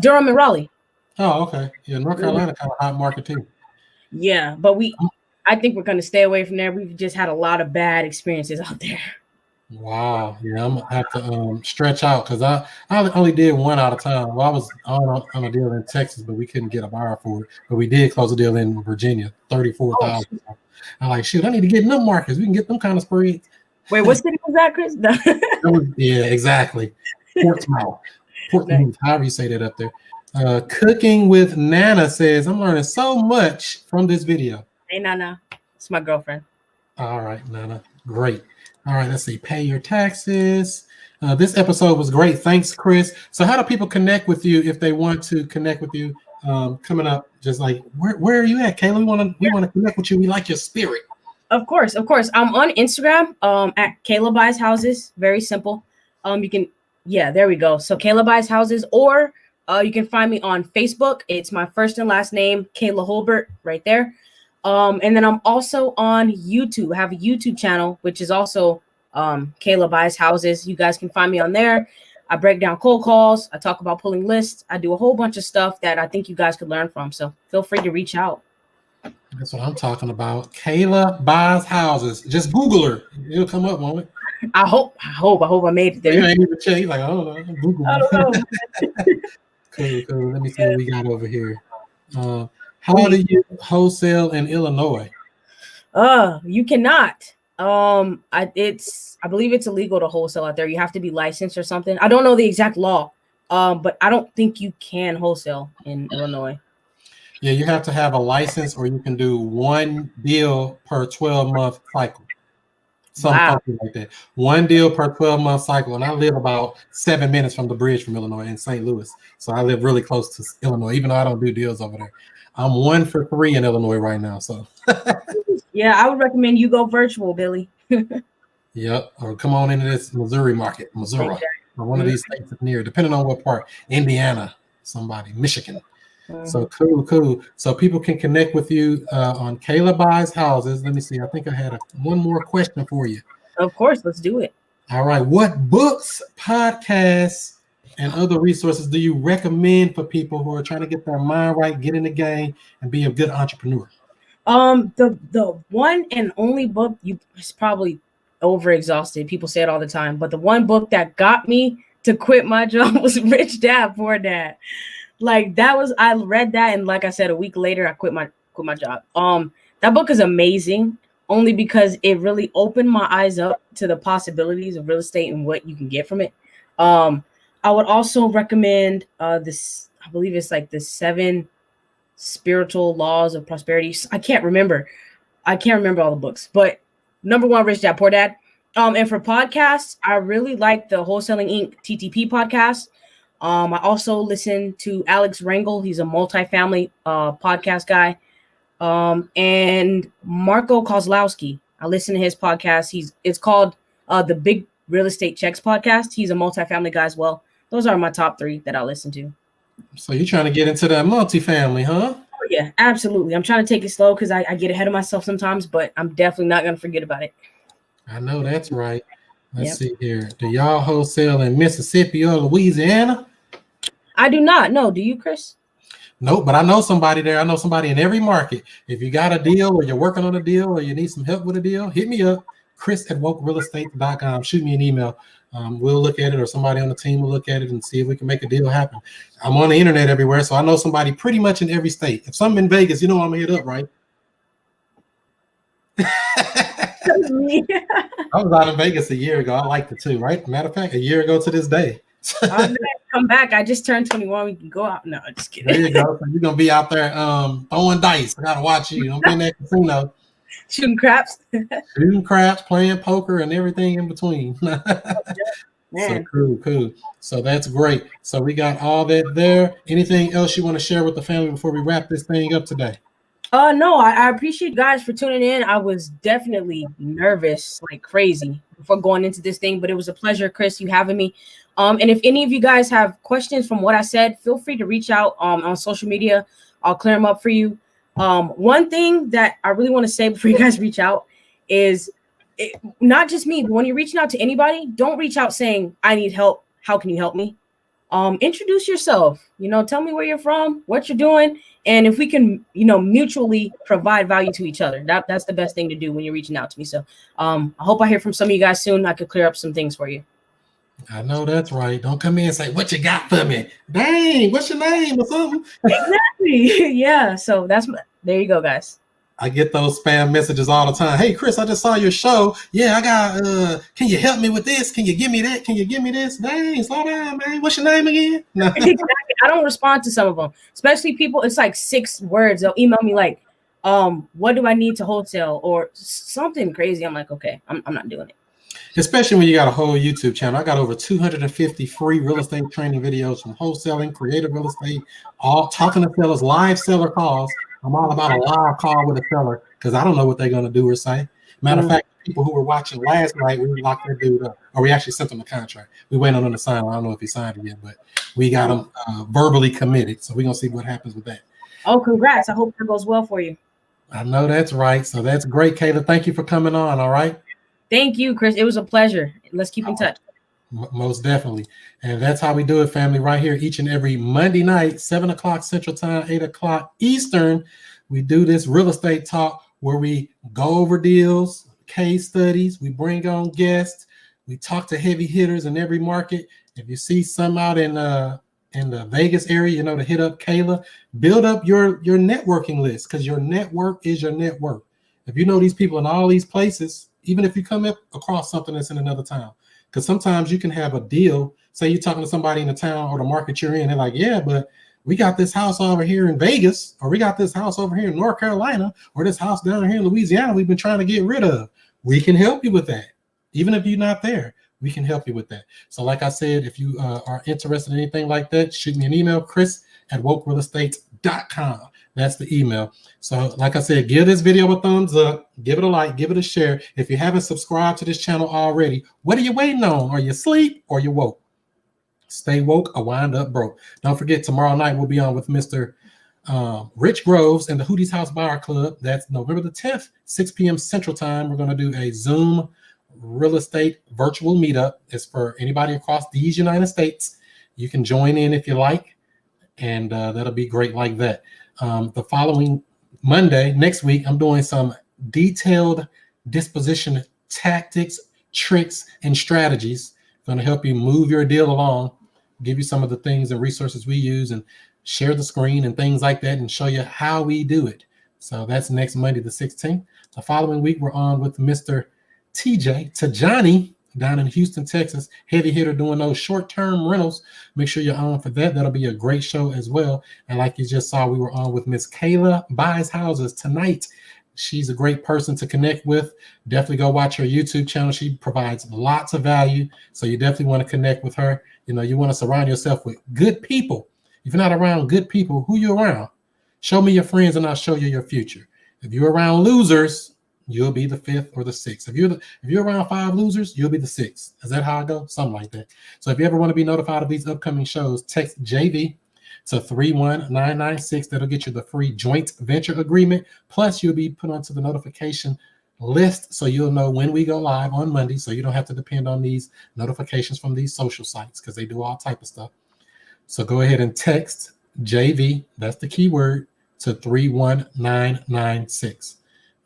Durham and Raleigh. Oh, okay. Yeah, North Carolina kind of hot market too. Yeah, but I think we're going to stay away from there. We've just had a lot of bad experiences out there. Wow. Yeah, I'm going to have to stretch out because I only did one out of town. Well, I was on a deal in Texas, but we couldn't get a buyer for it. But we did close a deal in Virginia, 34,000. I'm like, shoot, I need to get in them markets. We can get them kind of spreads. Wait, what city was that, Chris? Yeah, exactly. Portsmouth, however you say that up there. Cooking with Nana says, I'm learning so much from this video. Hey, Nana. It's my girlfriend. All right, Nana. Great. All right, let's see. Pay your taxes. This episode was great. Thanks, Chris. So how do people connect with you if they want to connect with you coming up? Just like, where are you at, Kayla? We want to connect with you. We like your spirit. Of course. I'm on Instagram at Kayla Buys Houses. Very simple. There we go. So Kayla Buys Houses, or you can find me on Facebook. It's my first and last name, Kayla Holbert, right there. And then I'm also on YouTube. I have a YouTube channel, which is also Kayla Buys Houses. You guys can find me on there. I break down cold calls. I talk about pulling lists. I do a whole bunch of stuff that I think you guys could learn from. So feel free to reach out. That's what I'm talking about. Kayla Buys Houses. Just Google her. It'll come up, won't it? I hope I made it there. You ain't even check. He's like, I don't know. Google. I don't know. Cool. Let me see what we got over here. How do you wholesale in Illinois? You cannot. I believe it's illegal to wholesale out there. You have to be licensed or something. I don't know the exact law. But I don't think you can wholesale in Illinois. Yeah, you have to have a license, or you can do one deal per 12-month cycle. Something like that. One deal per 12-month cycle. And I live about 7 minutes from the bridge from Illinois in St. Louis. So I live really close to Illinois, even though I don't do deals over there. I'm 1 for 3 in Illinois right now. So yeah, I would recommend you go virtual, Billy. Yep. Or come on into this Missouri market, Missouri, or one of these states near, depending on what part. Indiana, Michigan. So cool. So people can connect with you on Kayla Buys Houses. Let me see. I think I had one more question for you. Of course, let's do it. All right. What books, podcasts, and other resources do you recommend for people who are trying to get their mind right, get in the game, and be a good entrepreneur? The one and only book, it's probably overexhausted. People say it all the time, but the one book that got me to quit my job was Rich Dad Poor Dad. Like I read that, and like I said, a week later, I quit my job. That book is amazing, only because it really opened my eyes up to the possibilities of real estate and what you can get from it. I would also recommend this. I believe it's like the 7 spiritual laws of prosperity. I can't remember all the books, but number 1, Rich Dad Poor Dad. And for podcasts, I really like the Wholesaling Inc. TTP podcast. I also listen to Alex Rangel. He's a multifamily podcast guy. And Marco Kozlowski. I listen to his podcast. It's called the Big Real Estate Checks podcast. He's a multifamily guy as well. Those are my top 3 that I listen to. So you're trying to get into that multifamily, huh? Oh, yeah, absolutely. I'm trying to take it slow because I get ahead of myself sometimes, but I'm definitely not going to forget about it. I know that's right. Let's see here. Do y'all wholesale in Mississippi or Louisiana? I do not. No, do you, Chris? Nope, but I know somebody there. I know somebody in every market. If you got a deal or you're working on a deal or you need some help with a deal, hit me up, chris@wokerealestate.com. Shoot me an email. We'll look at it, or somebody on the team will look at it and see if we can make a deal happen. I'm on the internet everywhere, so I know somebody pretty much in every state. If something in Vegas, you know I'm going to hit up, right? I was out in Vegas a year ago. I liked it too, right? Matter of fact, a year ago to this day. Come back. I just turned 21. We can go out. No, just kidding. There you go. So you're going to be out there throwing dice. I got to watch you. You're going to be in that casino. Shooting craps. Shooting craps, playing poker, and everything in between. So cool. So that's great. So we got all that there. Anything else you want to share with the family before we wrap this thing up today? No, I appreciate you guys for tuning in. I was definitely nervous like crazy before going into this thing, but it was a pleasure, Chris, you having me. And if any of you guys have questions from what I said, feel free to reach out on social media. I'll clear them up for you. One thing that I really want to say before you guys reach out is not just me, but when you're reaching out to anybody, don't reach out saying, I need help. How can you help me? Introduce yourself, tell me where you're from, what you're doing. And if we can, mutually provide value to each other, that's the best thing to do when you're reaching out to me. So I hope I hear from some of you guys soon. I could clear up some things for you. I know that's right. Don't come in and say, what you got for me? Dang, what's your name or something? Exactly. Yeah. So there you go, guys. I get those spam messages all the time. Hey, Chris, I just saw your show. Yeah, I got, can you help me with this? Can you give me that? Can you give me this? Dang, slow down, man. What's your name again? No. Exactly. I don't respond to some of them, especially people. It's like 6 words. They'll email me like, what do I need to wholesale or something crazy? I'm like, okay, I'm not doing it. Especially when you got a whole YouTube channel. I got over 250 free real estate training videos from wholesaling, creative real estate, all talking to sellers, live seller calls. I'm all about a live call with a seller because I don't know what they're going to do or say. Matter of fact, people who were watching last night, we locked their dude up, or we actually sent them a contract. We waited on him to sign. I don't know if he signed it yet, but we got him verbally committed. So we're going to see what happens with that. Oh, congrats. I hope that goes well for you. I know that's right. So that's great, Kayla. Thank you for coming on. All right. Thank you, Chris. It was a pleasure. Let's keep in touch. Most definitely. And that's how we do it, family, right here each and every Monday night, 7 o'clock Central Time, 8 o'clock Eastern. We do this real estate talk where we go over deals, case studies. We bring on guests. We talk to heavy hitters in every market. If you see some out in the Vegas area, to hit up Kayla. Build up your networking list because your network is your net worth. If you know these people in all these places, even if you come up across something that's in another town, because sometimes you can have a deal. Say you're talking to somebody in the town or the market you're in. They're like, yeah, but we got this house over here in Vegas, or we got this house over here in North Carolina, or this house down here in Louisiana we've been trying to get rid of. We can help you with that. Even if you're not there, we can help you with that. So like I said, if you are interested in anything like that, shoot me an email, chris@wokerealestate.com. That's the email. So like I said, give this video a thumbs up, give it a like, give it a share. If you haven't subscribed to this channel already, what are you waiting on? Are you asleep or you woke? Stay woke or wind up broke. Don't forget, tomorrow night we'll be on with Mr. Rich Groves and the Hootie's House Buyer Club. That's November the 10th, 6 p.m. Central Time. We're going to do a Zoom real estate virtual meetup. It's for anybody across these United States. You can join in if you like, and that'll be great like that. The following Monday, next week, I'm doing some detailed disposition tactics, tricks, and strategies. Going to help you move your deal along, give you some of the things and resources we use, and share the screen and things like that, and show you how we do it. So that's next Monday, the 16th. The following week, we're on with Mr. Tajani down in Houston, Texas. Heavy hitter doing those short-term rentals. Make sure you're on for that. That'll be a great show as well. And like you just saw, we were on with Miss Kayla Buys Houses tonight. She's a great person to connect with. Definitely go watch her YouTube channel. She provides lots of value. So you definitely want to connect with her. You want to surround yourself with good people. If you're not around good people, who you around? Show me your friends and I'll show you your future. If you're around losers, you'll be the 5th or the 6th. If you're around 5 losers, you'll be the 6th. Is that how I go? Something like that. So if you ever want to be notified of these upcoming shows, text JV to 31996. That'll get you the free joint venture agreement. Plus, you'll be put onto the notification list so you'll know when we go live on Monday, so you don't have to depend on these notifications from these social sites because they do all type of stuff. So go ahead and text JV, that's the keyword, to 31996.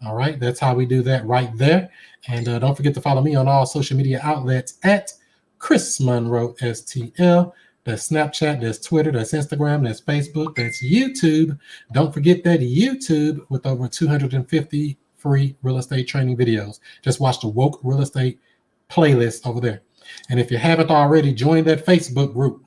All right, that's how we do that right there. And don't forget to follow me on all social media outlets at ChrisMonroeSTL. That's Snapchat, that's Twitter, that's Instagram, that's Facebook, that's YouTube. Don't forget that YouTube with over 250 free real estate training videos. Just watch the Woke Real Estate playlist over there. And if you haven't already, join that Facebook group,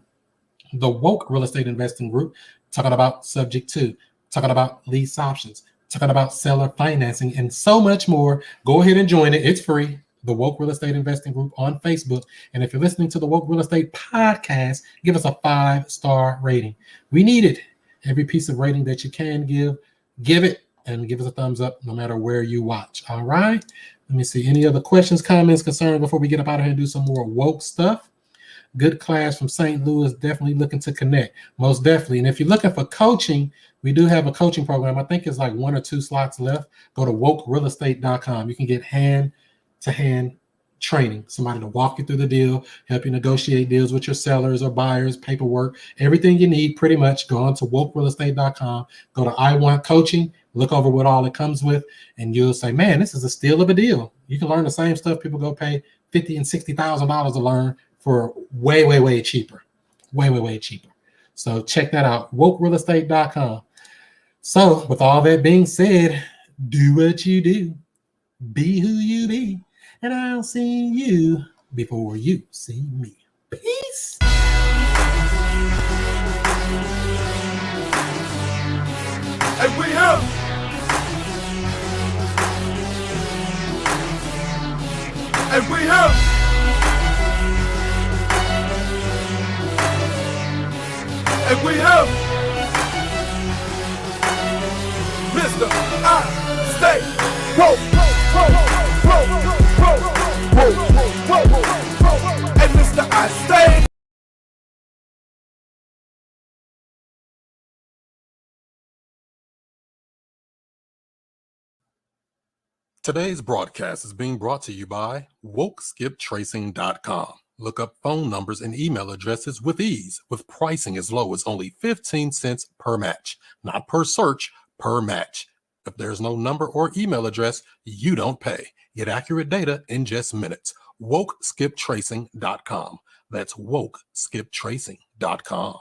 the Woke Real Estate Investing Group, talking about subject to, talking about lease options, talking about seller financing, and so much more. Go ahead and join it. It's free. The Woke Real Estate Investing Group on Facebook. And if you're listening to the Woke Real Estate Podcast, give us a 5-star rating. We need it. Every piece of rating that you can give it, and give us a thumbs up no matter where you watch. All right. Let me see. Any other questions, comments, concerns before we get up out of here and do some more woke stuff? Good class from St. Louis, definitely looking to connect. Most definitely. And if you're looking for coaching, we do have a coaching program. I think it's like 1 or 2 slots left. Go to wokerealestate.com. You can get hand-to-hand training, somebody to walk you through the deal, help you negotiate deals with your sellers or buyers, paperwork, everything you need pretty much. Go on to wokerealestate.com. Go to I Want Coaching. Look over what all it comes with, and you'll say, man, this is a steal of a deal. You can learn the same stuff people go pay $50,000 and $60,000 to learn for way, way, way cheaper. Way, way, way cheaper. So check that out, wokerealestate.com. So with all that being said, do what you do, be who you be, and I'll see you before you see me. Peace. And we have. And we have. And we have. Mr. I Stay Woke. And Mr. I Stay. Today's broadcast is being brought to you by WokeSkipTracing.com. Look up phone numbers and email addresses with ease, with pricing as low as only 15 cents per match, not per search, per match. If there's no number or email address, you don't pay. Get accurate data in just minutes. WokeSkipTracing.com. That's WokeSkipTracing.com.